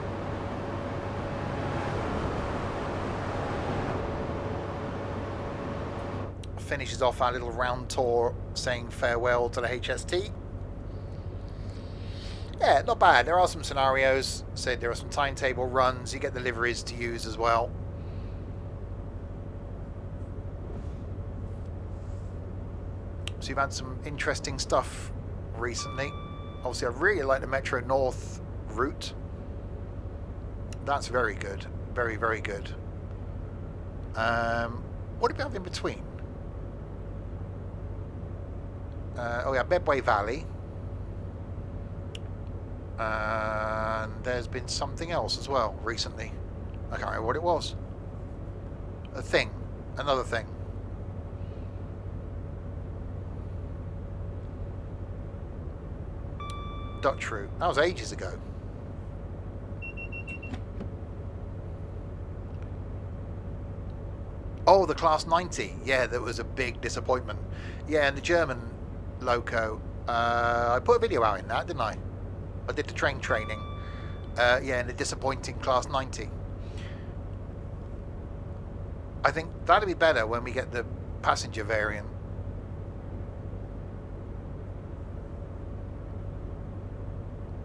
Finishes off our little round tour saying farewell to the HST. Yeah, not bad. There are some scenarios. So there are some timetable runs. You get the liveries to use as well. So you've had some interesting stuff recently. Obviously, I really like the Metro North route. That's very good. Very, very good. What do we have in between? Oh yeah, Medway Valley. And there's been something else as well recently. I can't remember what it was. A thing. Another thing. Dutch route. That was ages ago. Oh, the Class 90. Yeah, that was a big disappointment. Yeah, and the German loco. I put a video out in that, didn't I? I did the train training. Yeah, and the disappointing Class 90. I think that'll be better when we get the passenger variant.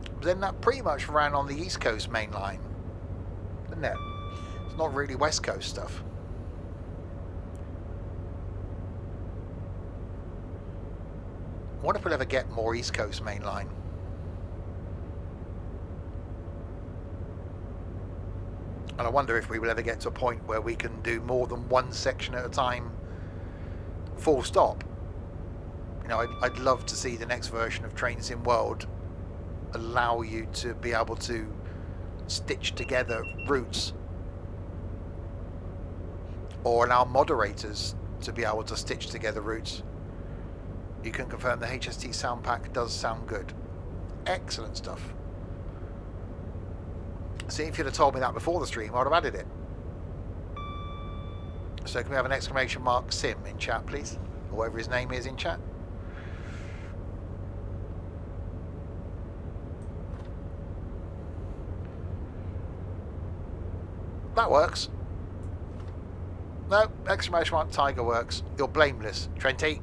But then that pretty much ran on the East Coast main line, didn't it? It's not really West Coast stuff. I wonder if we'll ever get more East Coast main line. And I wonder if we will ever get to a point where we can do more than one section at a time, full stop. You know, I'd love to see the next version of Train Sim World allow you to be able to stitch together routes, or allow moderators to be able to stitch together routes. You can confirm the HST sound pack does sound good. Excellent stuff. See, if you'd have told me that before the stream, I'd have added it. So can we have an exclamation mark Sim in chat, please? Or whatever his name is in chat. That works. No, exclamation mark Tiger works. You're blameless, Trenty.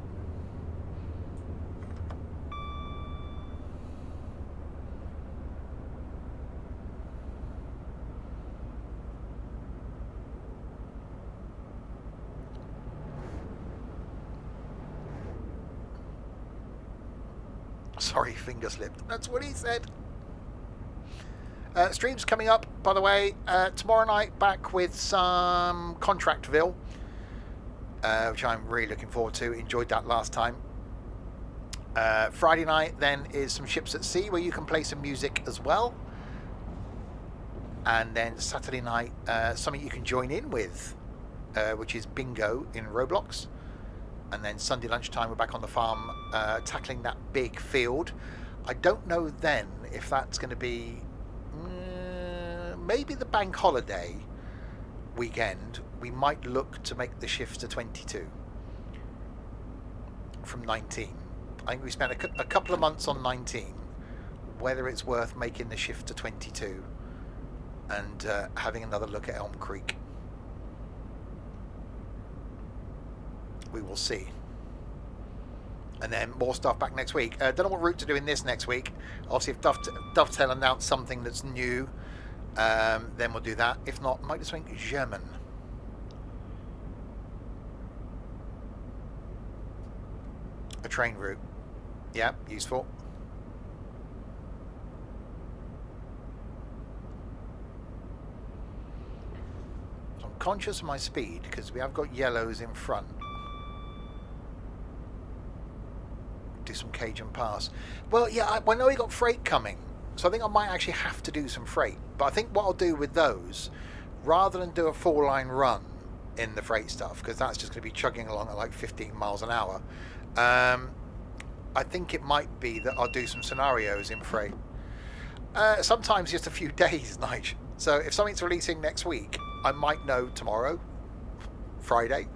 Sorry, finger slipped. That's what he said. Streams coming up, by the way. Tomorrow night, back with some Contractville, which I'm really looking forward to. Enjoyed that last time. Friday night, then, is some Ships at Sea, where you can play some music as well. And then Saturday night, something you can join in with, which is bingo in Roblox. And then Sunday lunchtime, we're back on the farm, tackling that big field. I don't know then if that's going to be maybe the bank holiday weekend, we might look to make the shift to 22 from 19. I think we spent a couple of months on 19. Whether it's worth making the shift to 22 and having another look at Elm Creek. We will see. And then more stuff back next week. Don't know what route to do in this next week. Obviously, if Dovetail announced something that's new, then we'll do that. If not, might just swing German. A train route. Yeah, useful. So I'm conscious of my speed because we have got yellows in front. Do some Cajun Pass. Well, yeah, I know we got freight coming, so I think I might actually have to do some freight. But I think what I'll do with those, rather than do a 4-line run in the freight stuff, because that's just going to be chugging along at like 15 miles an hour, I think it might be that I'll do some scenarios in freight. Sometimes just a few days, Nige. So if something's releasing next week, I might know tomorrow, Friday.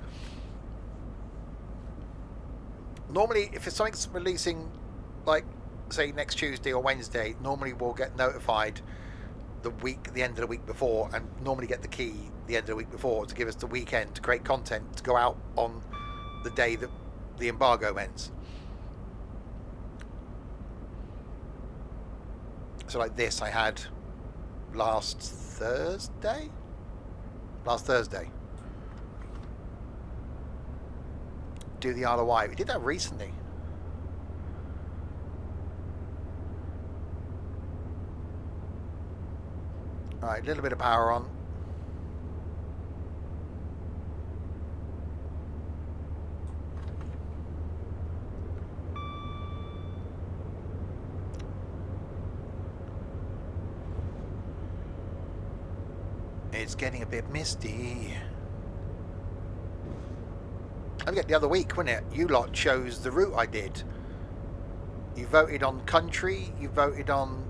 Normally, if it's something's releasing, like, say, next Tuesday or Wednesday, normally we'll get notified the end of the week before, and normally get the key the end of the week before to give us the weekend to create content to go out on the day that the embargo ends. So like this I had last Thursday. Do the Isle of Wight. We did that recently. Alright, a little bit of power on. It's getting a bit misty. I forget the other week, wasn't it? You lot chose the route I did. You voted on country, you voted on...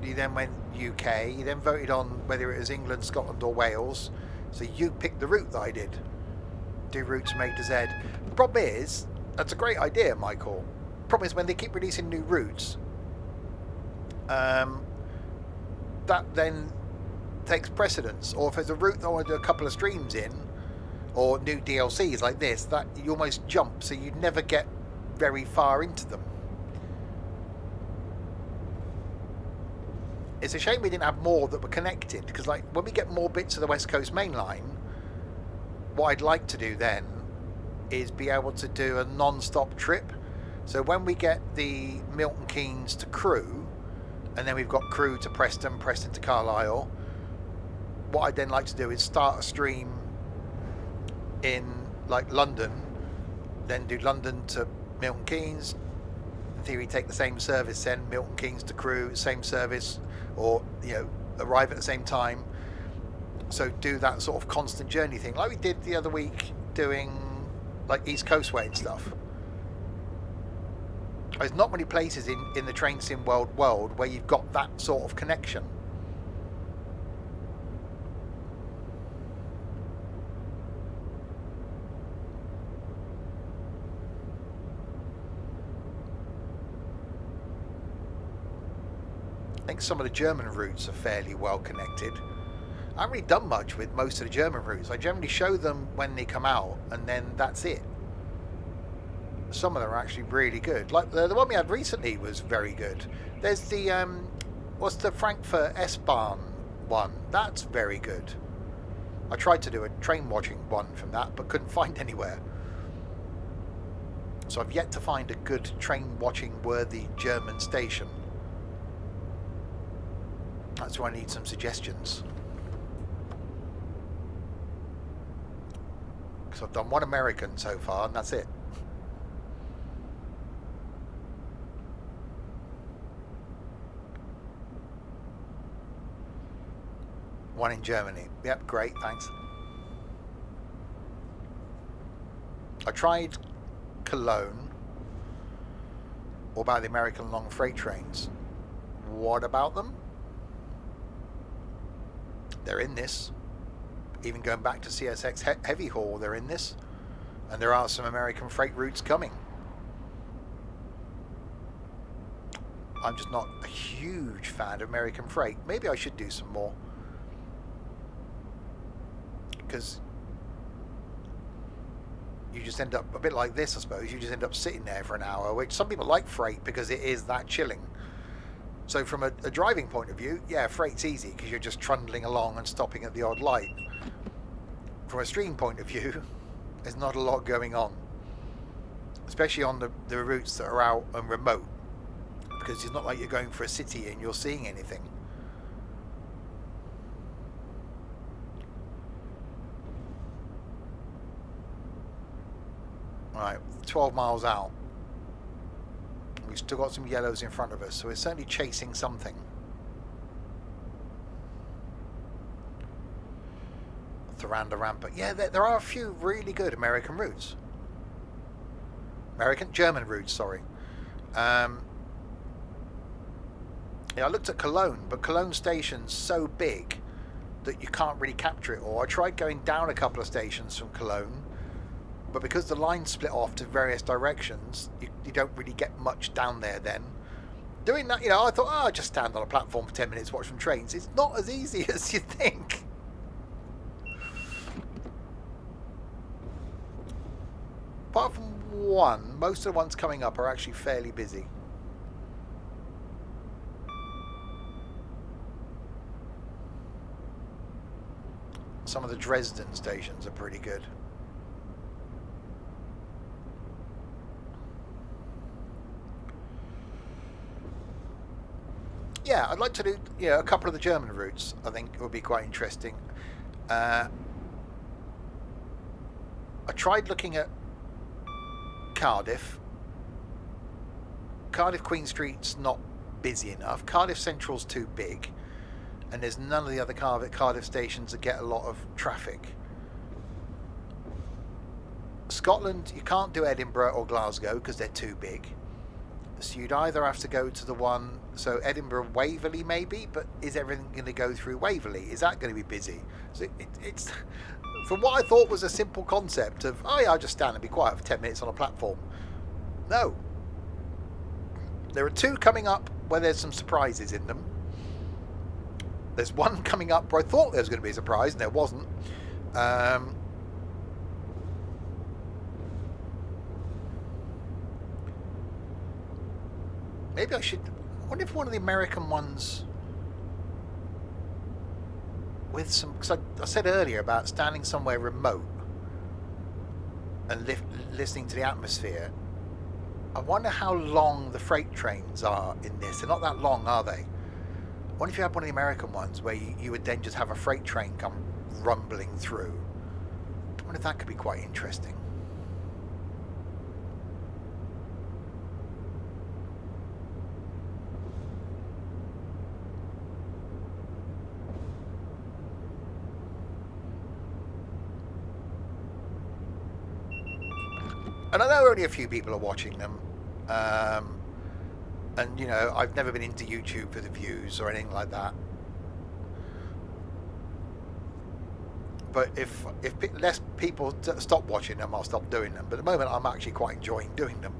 You then went UK, you then voted on whether it was England, Scotland or Wales. So you picked the route that I did. Do routes from A to Z. The problem is, that's a great idea, Michael. The problem is when they keep releasing new routes, that then takes precedence. Or if there's a route that I want to do a couple of streams in, or new DLCs like this, that you almost jump, so you never get very far into them. It's a shame we didn't have more that were connected, because like when we get more bits of the West Coast Main Line, what I'd like to do then is be able to do a non-stop trip. So when we get the Milton Keynes to Crewe, and then we've got Crewe to Preston, Preston to Carlisle, what I'd then like to do is start a stream in like London, then do London to Milton Keynes, in theory take the same service, then Milton Keynes to Crewe, same service, or you know, arrive at the same time. So do that sort of constant journey thing like we did the other week doing like East Coast Way and stuff. There's not many places in the train sim world where you've got that sort of connection. I think some of the German routes are fairly well connected. I haven't really done much with most of the German routes. I generally show them when they come out, and then that's it. Some of them are actually really good. Like the one we had recently was very good. There's the what's the Frankfurt S-Bahn one? That's very good. I tried to do a train watching one from that, but couldn't find anywhere. So I've yet to find a good train watching worthy German station. That's why I need some suggestions. Because I've done one American so far, and that's it. One in Germany. Yep, great, thanks. I tried Cologne. What about the American long freight trains? What about them? They're in this. Even going back to CSX Heavy Haul, they're in this. And there are some American freight routes coming. I'm just not a huge fan of American freight. Maybe I should do some more. Because you just end up a bit like this, I suppose. You just end up sitting there for an hour, which some people like freight because it is that chilling. So from a driving point of view, yeah, freight's easy because you're just trundling along and stopping at the odd light. From a stream point of view, there's not a lot going on. Especially on the routes that are out and remote. Because it's not like you're going for a city and you're seeing anything. Right, 12 miles out. We've still got some yellows in front of us, so we're certainly chasing something. Thoranda Rampa. Yeah, there are a few really good American routes. German routes, sorry. Yeah, I looked at Cologne, but Cologne station's so big that you can't really capture it all. I tried going down a couple of stations from Cologne, but because the line split off to various directions, you don't really get much down there then. Doing that, I thought, I'll just stand on a platform for 10 minutes, watch some trains. It's not as easy as you think. Apart from one, most of the ones coming up are actually fairly busy. Some of the Dresden stations are pretty good. Yeah, I'd like to do a couple of the German routes. I think it would be quite interesting. I tried looking at Cardiff. Cardiff Queen Street's not busy enough. Cardiff Central's too big. And there's none of the other Cardiff stations that get a lot of traffic. Scotland, you can't do Edinburgh or Glasgow because they're too big. So you'd either have to go to the one, so Edinburgh Waverley maybe, but is everything going to go through Waverley? Is that going to be busy? So it's from what I thought was a simple concept of, oh yeah, I'll just stand and be quiet for 10 minutes on a platform. No. There are two coming up where there's some surprises in them. There's one coming up where I thought there was going to be a surprise, and there wasn't. Maybe I should... I wonder if one of the American ones... with some... Because I said earlier about standing somewhere remote and listening to the atmosphere. I wonder how long the freight trains are in this. They're not that long, are they? I wonder if you had one of the American ones where you would then just have a freight train come rumbling through. I wonder if that could be quite interesting. And I know only a few people are watching them. And, I've never been into YouTube for the views or anything like that. But if less people stop watching them, I'll stop doing them. But at the moment, I'm actually quite enjoying doing them.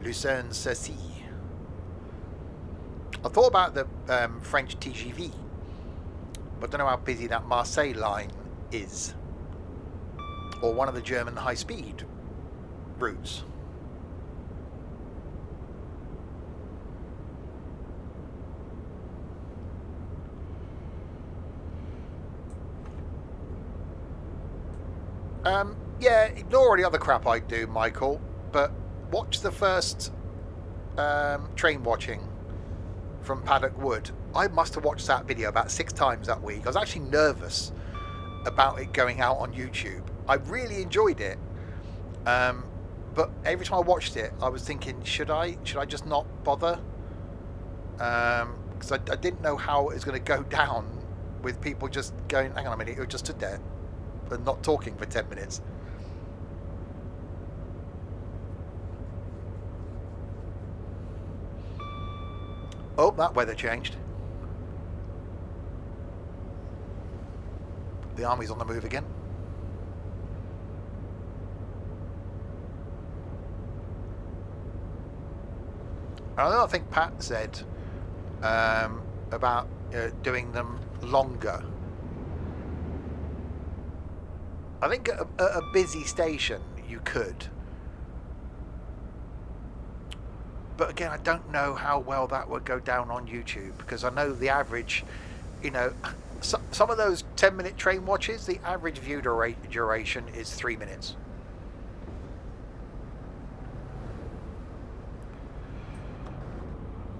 Lucerne-Cercy. I thought about the French TGV. But I don't know how busy that Marseille line is. Or one of the German high-speed routes. Yeah, ignore all the other crap I do, Michael, but watch the first train watching from Paddock Wood. I must have watched that video about 6 times that week. I was actually nervous about it going out on YouTube. I really enjoyed it. But every time I watched it, I was thinking, should I just not bother? Because I didn't know how it was going to go down with people just going, hang on a minute, who just stood there and not talking for 10 minutes. Oh, that weather changed. The army's on the move again. I think Pat said about doing them longer. I think at a busy station you could. But again, I don't know how well that would go down on YouTube, because I know the average, you know, some of those 10-minute train watches, the average view duration is 3 minutes.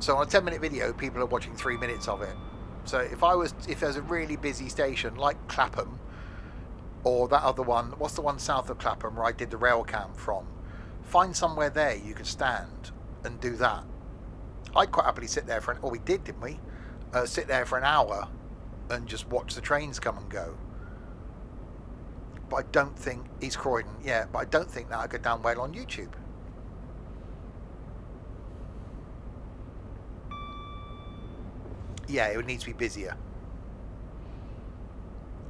So on a 10-minute video, people are watching 3 minutes of it. So if there's a really busy station like Clapham, or that other one, what's the one south of Clapham where I did the rail cam from, find somewhere there you could stand and do that. I'd quite happily sit there we did, didn't we? Sit there for an hour and just watch the trains come and go. But I don't think East Croydon, but I don't think that would go down well on YouTube. Yeah, it would need to be busier.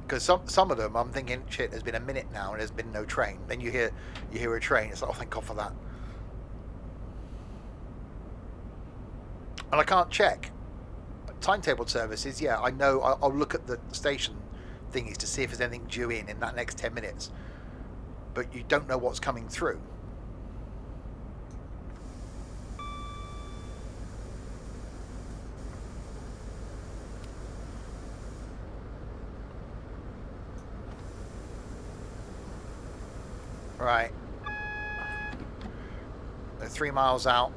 Because some of them, I'm thinking, shit, there's been a minute now and there's been no train. Then you hear a train. It's like, oh, thank God for that. And I can't check timetable services. Yeah, I know. I'll look at the station thingies to see if there's anything due in that next 10 minutes. But you don't know what's coming through. Right. They're 3 miles out.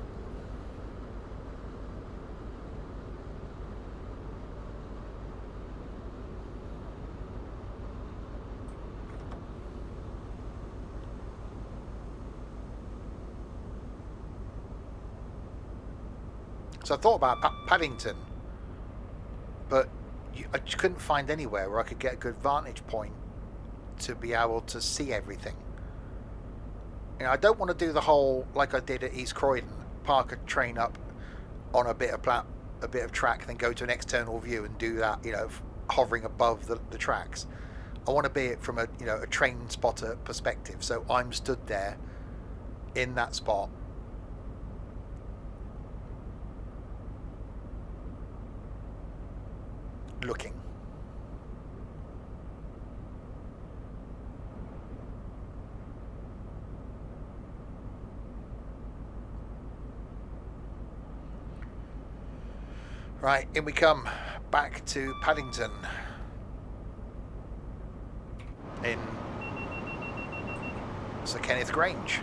So I thought about Paddington, but I just couldn't find anywhere where I could get a good vantage point to be able to see everything. You know, I don't want to do the whole, like I did at East Croydon, park a train up on a bit of track, then go to an external view and do that, you know, hovering above the tracks. I want to be it from a train spotter perspective. So I'm stood there in that spot, looking. Right, in we come, back to Paddington in Sir Kenneth Grange.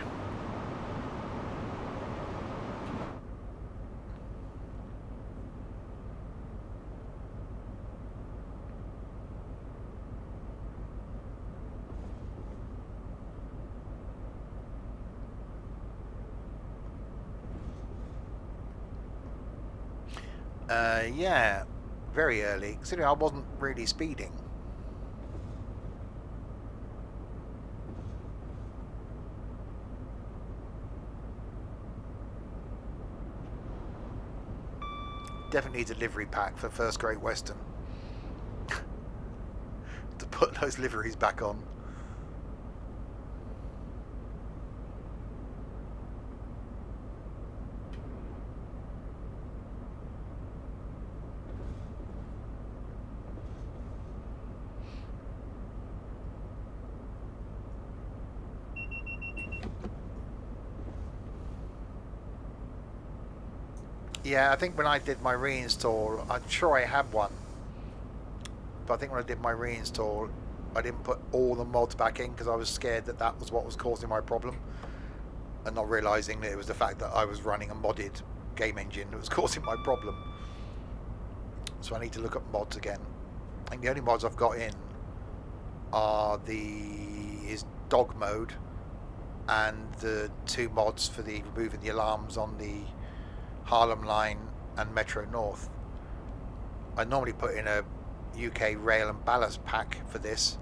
Yeah, very early, considering I wasn't really speeding. Definitely needs a livery pack for First Great Western to put those liveries back on. Yeah, I think when I did my reinstall, I'm sure I had one, but I think when I did my reinstall, I didn't put all the mods back in because I was scared that that was what was causing my problem, and not realizing that it was the fact that I was running a modded game engine that was causing my problem. So I need to look at mods again. I think the only mods I've got in are is dog mode and the 2 mods for the removing the alarms on the Harlem Line and Metro North. I normally put in a UK rail and ballast pack for this,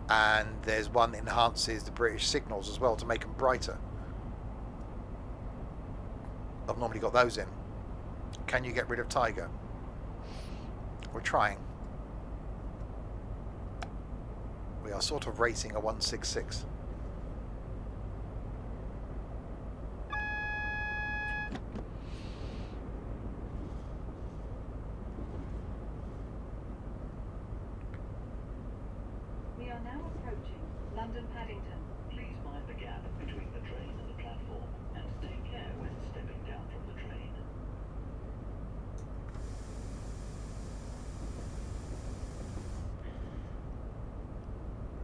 and there's one that enhances the British signals as well to make them brighter. I've normally got those in. Can you get rid of Tiger? We're trying. We are sort of racing a 166. We are now approaching London Paddington. Please mind the gap between the train and the platform, and take care when stepping down from the train.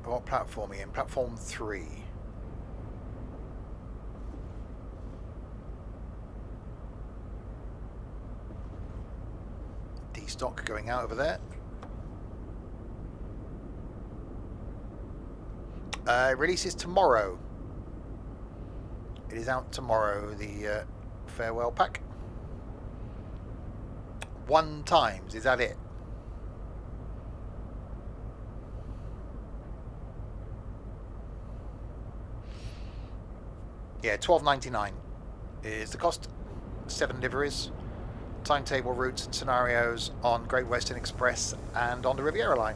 What platform are you in? Platform 3. D-stock going out over there. Releases tomorrow. It is out tomorrow, the farewell pack. 1 times, is that it? Yeah, $12.99 is the cost. 7 liveries, timetable, routes and scenarios on Great Western Express and on the Riviera line.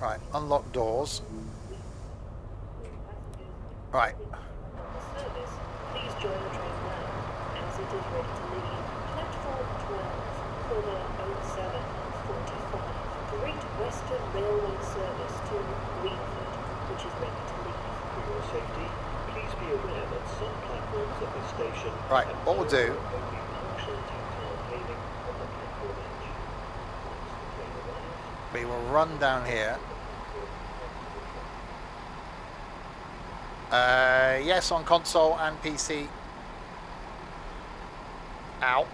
Right, unlock doors. Right. Service, please join the train now, as it is ready to leave. Platform 12, former 0745, Great Western Railway service to Greenford, which is ready to leave. For your safety, please be aware that some platforms at this station Right, have what we'll do, only partial tactile paving on the platform edge. Once the train arrives, we will run down here. Yes, on console and PC. Ow.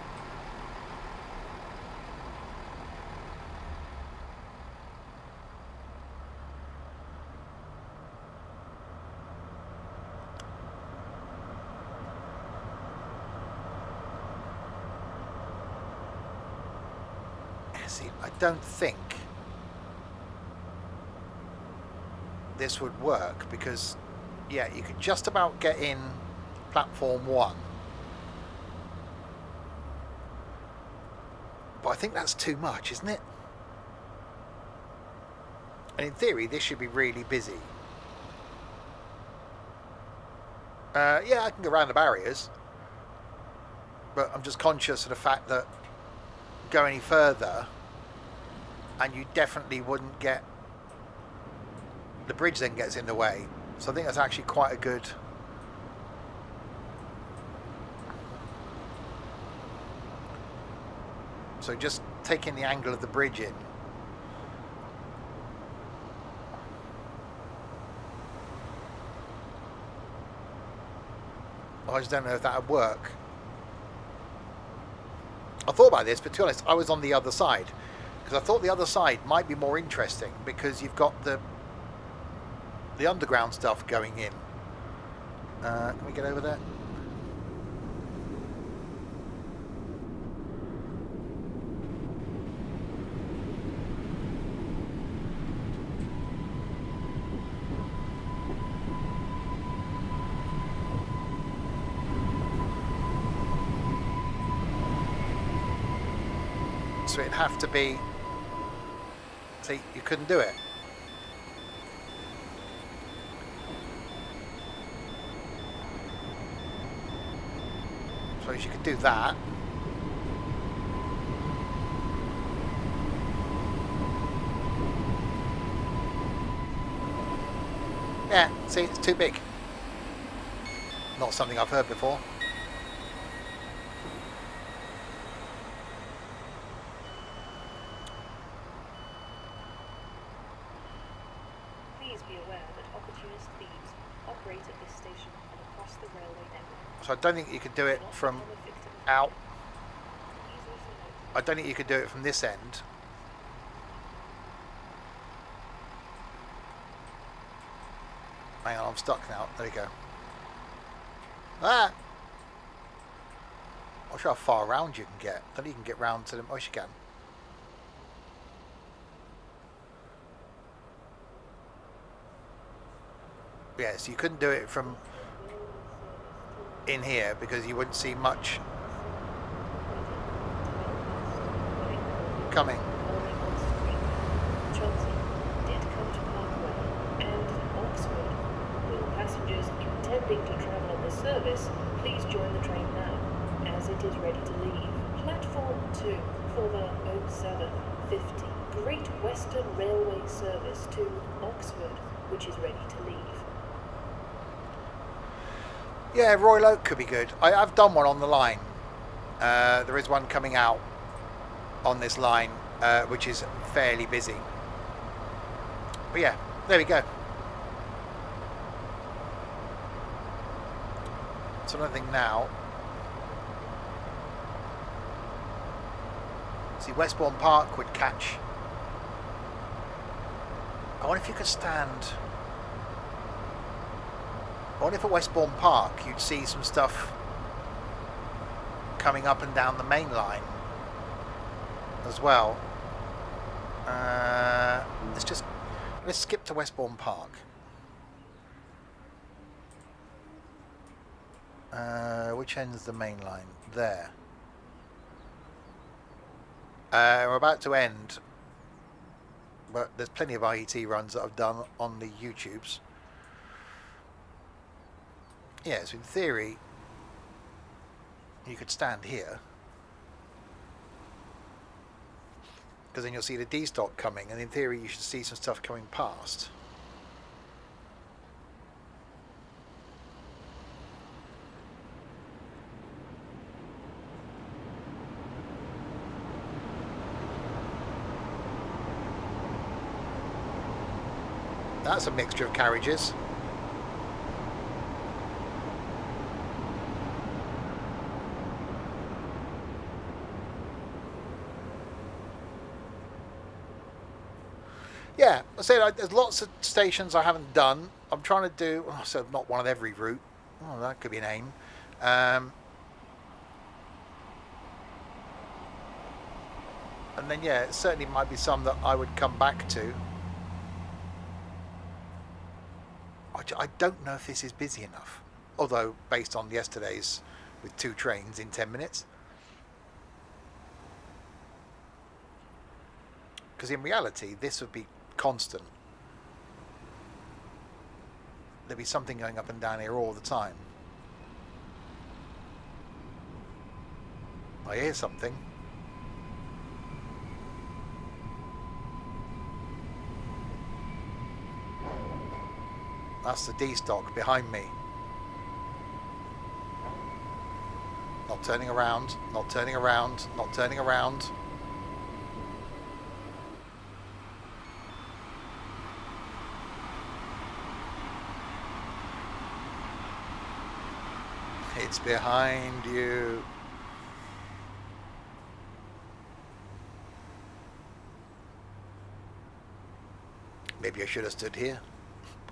See, I don't think this would work because, yeah, you could just about get in platform 1. But I think that's too much, isn't it? And in theory, this should be really busy. Yeah, I can go around the barriers. But I'm just conscious of the fact that go any further and you definitely wouldn't get... The bridge then gets in the way. So I think that's actually quite a good... So just taking the angle of the bridge in. I just don't know if that would work. I thought about this, but to be honest, I was on the other side. Because I thought the other side might be more interesting because you've got the underground stuff going in. Can we get over there? So it'd have to be... See, you couldn't do it. Suppose you could do that. Yeah, see, it's too big. Not something I've heard before. Please be aware that opportunist thieves operate at this station and across the railway network. So I don't think you could do it from out. I don't think you could do it from this end. Hang on, I'm stuck now. There you go. Ah! Not sure how far around you can get. I don't think you can get round to them. Oh, yes, you can. Yeah, so you couldn't do it from in here because you wouldn't see much coming. Chelsea, Didcot Parkway, and Oxford. Will passengers intending to travel on this service please join the train now, as it is ready to leave. Platform 2 for the 0750 Great Western Railway service to Oxford, which is ready to leave. Yeah, Royal Oak could be good. I've done one on the line. There is one coming out on this line, which is fairly busy. But yeah, there we go. So another thing now. See, Westbourne Park would catch. I wonder if you could stand. I wonder if at Westbourne Park you'd see some stuff coming up and down the main line as well. Let's skip to Westbourne Park. Which end's the main line? There. We're about to end, but there's plenty of IET runs that I've done on the YouTubes. Yeah, so in theory, you could stand here, because then you'll see the D stock coming, and in theory you should see some stuff coming past. That's a mixture of carriages. Yeah, I said there's lots of stations I haven't done. I'm trying to do, so not one of every route. Oh, that could be an aim. And then, yeah, it certainly might be some that I would come back to. I don't know if this is busy enough. Although, based on yesterday's with 2 trains in 10 minutes. Because in reality, this would be constant. There'd be something going up and down here all the time. I hear something. That's the D stock behind me. Not turning around, not turning around, not turning around. It's behind you. Maybe I should have stood here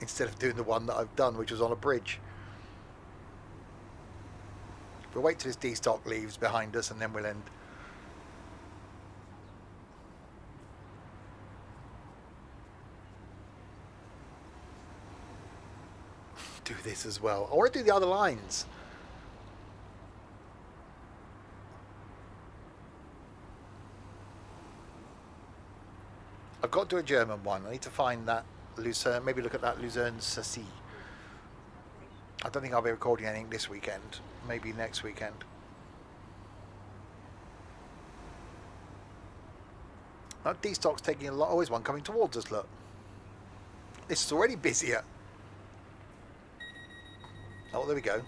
instead of doing the one that I've done, which was on a bridge. We'll wait till this D stock leaves behind us and then we'll end. Do this as well. I want to do the other lines. I've got to do a German one. I need to find that Lucerne, maybe look at that Lucerne-Sassy. I don't think I'll be recording anything this weekend. Maybe next weekend. That D-stock's taking a lot. Oh, there's one coming towards us, look. This is already busier. Oh, there we go.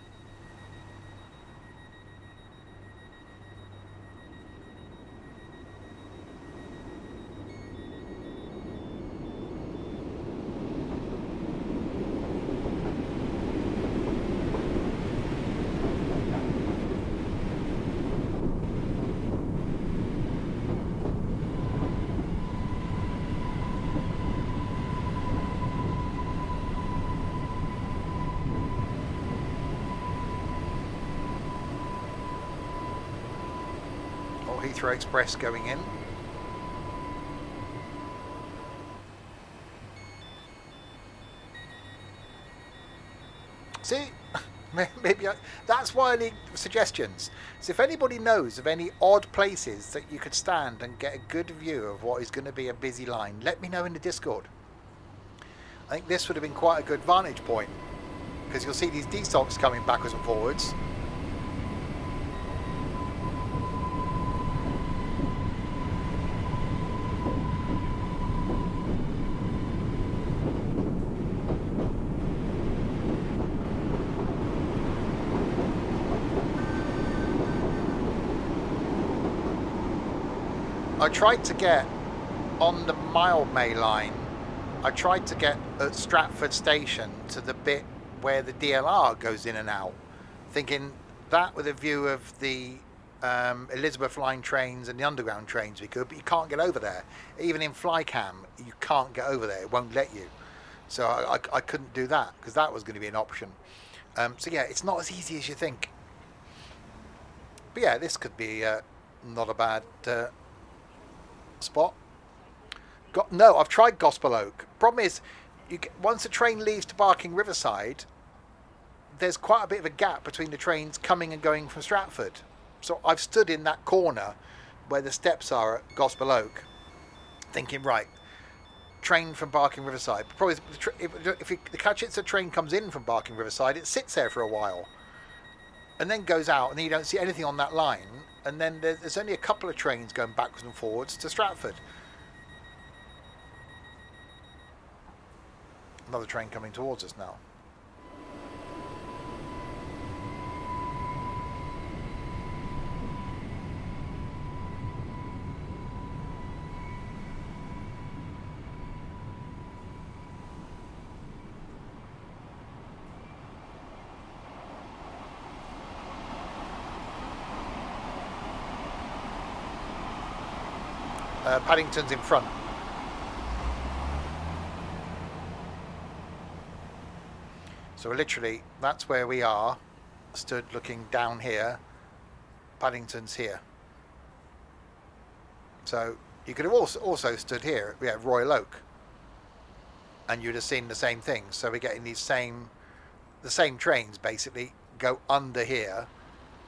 Heathrow Express going in. See, maybe that's why I need suggestions. So if anybody knows of any odd places that you could stand and get a good view of what is going to be a busy line, let me know in the Discord. I think this would have been quite a good vantage point, because you'll see these D-stocks coming backwards and forwards. I tried to get on the Mildmay line, I tried to get at Stratford Station to the bit where the DLR goes in and out, thinking that with a view of the Elizabeth line trains and the underground trains we could, but you can't get over there. Even in Flycam, you can't get over there, it won't let you. So I couldn't do that, because that was going to be an option. So yeah, it's not as easy as you think. But yeah, this could be not a bad spot. No, I've tried Gospel Oak. Problem is, once the train leaves to Barking Riverside, there's quite a bit of a gap between the trains coming and going from Stratford. So I've stood in that corner where the steps are at Gospel Oak, thinking, right, train from Barking Riverside. Probably if the Catchitsa train comes in from Barking Riverside, it sits there for a while and then goes out, and then you don't see anything on that line. And then there's only a couple of trains going backwards and forwards to Stratford. Another train coming towards us now. Paddington's in front. So literally, that's where we are, stood looking down here. Paddington's here. So you could have also stood here. We have Royal Oak, and you'd have seen the same thing. So we're getting the same trains basically go under here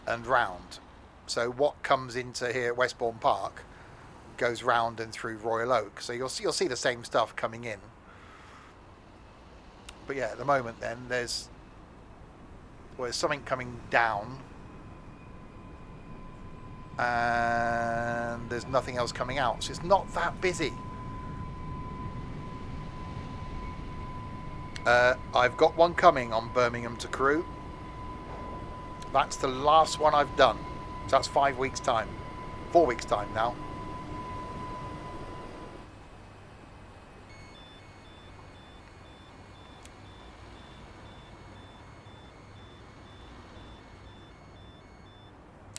and round. So what comes into here at Westbourne Park goes round and through Royal Oak. So you'll see the same stuff coming in. But yeah, at the moment then there's something coming down, and there's nothing else coming out. So it's not that busy. I've got one coming on Birmingham to Crewe. That's the last one I've done. So that's 5 weeks time. 4 weeks time now.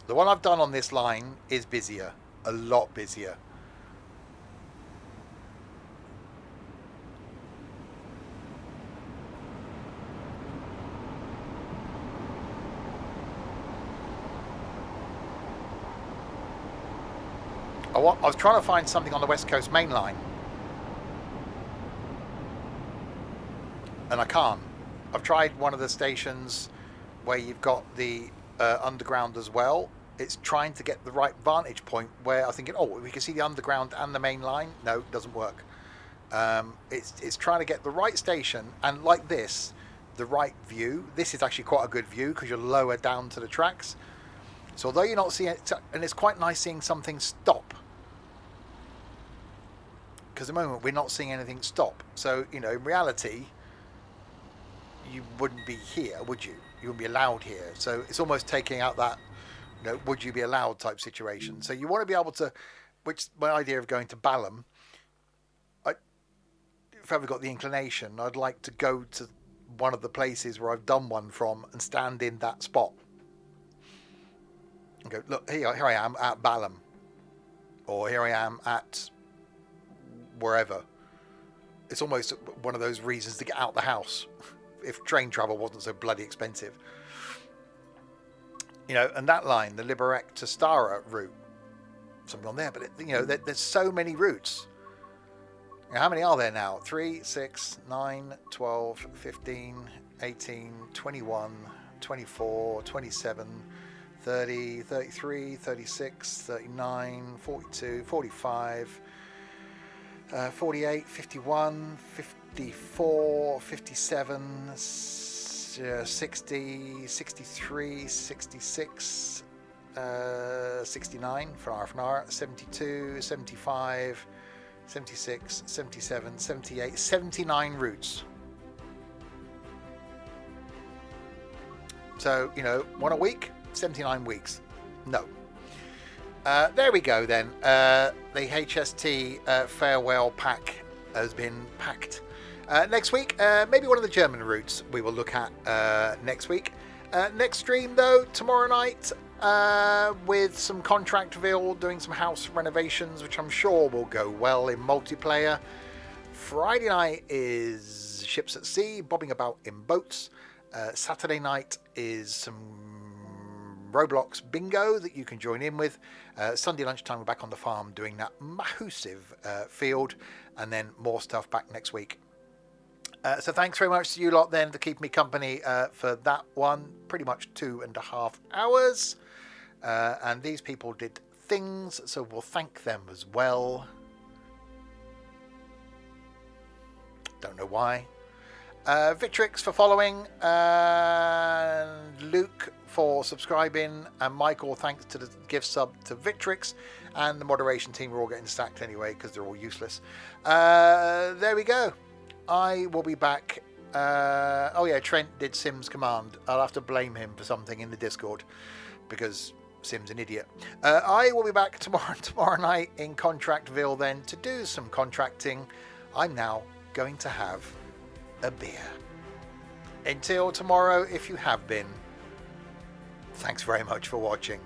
The one I've done on this line is busier, a lot busier. I was trying to find something on the West Coast Main Line, and I can't. I've tried one of the stations where you've got the underground as well. It's trying to get the right vantage point where I think, oh, we can see the underground and the main line. No, it doesn't work. It's trying to get the right station, and like this, the right view. This is actually quite a good view because you're lower down to the tracks. So although you're not seeing it, and it's quite nice seeing something stop, because at the moment we're not seeing anything stop. So, you know, in reality, you wouldn't be here, would you? You wouldn't be allowed here. So it's almost taking out that, you know, would you be allowed type situation. So you want to be able to, which my idea of going to Balham, if I ever got the inclination, I'd like to go to one of the places where I've done one from and stand in that spot. And go, look, here I am at Balham, or here I am at wherever. It's almost one of those reasons to get out the house if train travel wasn't so bloody expensive. You know, and that line, the Liberec to Stara route, something on there, but there's so many routes. How many are there now? 3, 6, 9, 12, 15, 18, 21, 24, 27, 30, 33, 36, 39, 42, 45, 48, 51, 54, 57, 60, 63, 66, 69 for half an hour, 72, 75, 76, 77, 78, 79 routes. So, one a week, 79 weeks. No. There we go then. The HST farewell pack has been packed. Next week, maybe one of the German routes we will look at next week. Next stream, though, tomorrow night, with some Contractville, doing some house renovations, which I'm sure will go well in multiplayer. Friday night is Ships at Sea, bobbing about in boats. Saturday night is some Roblox bingo that you can join in with. Sunday lunchtime, we're back on the farm doing that massive field, and then more stuff back next week. So thanks very much to you lot then to keep me company for that one. Pretty much 2.5 hours. And these people did things, so we'll thank them as well. Don't know why. Victrix for following, and Luke for subscribing, and Michael, thanks to the gift sub to Victrix, and the moderation team are all getting sacked anyway because they're all useless. There we go. I will be back. Oh yeah, Trent did Sim's command. I'll have to blame him for something in the Discord because Sim's an idiot. I will be back tomorrow night in Contractville then to do some contracting. I'm now going to have a beer. Until tomorrow, if you have been, thanks very much for watching.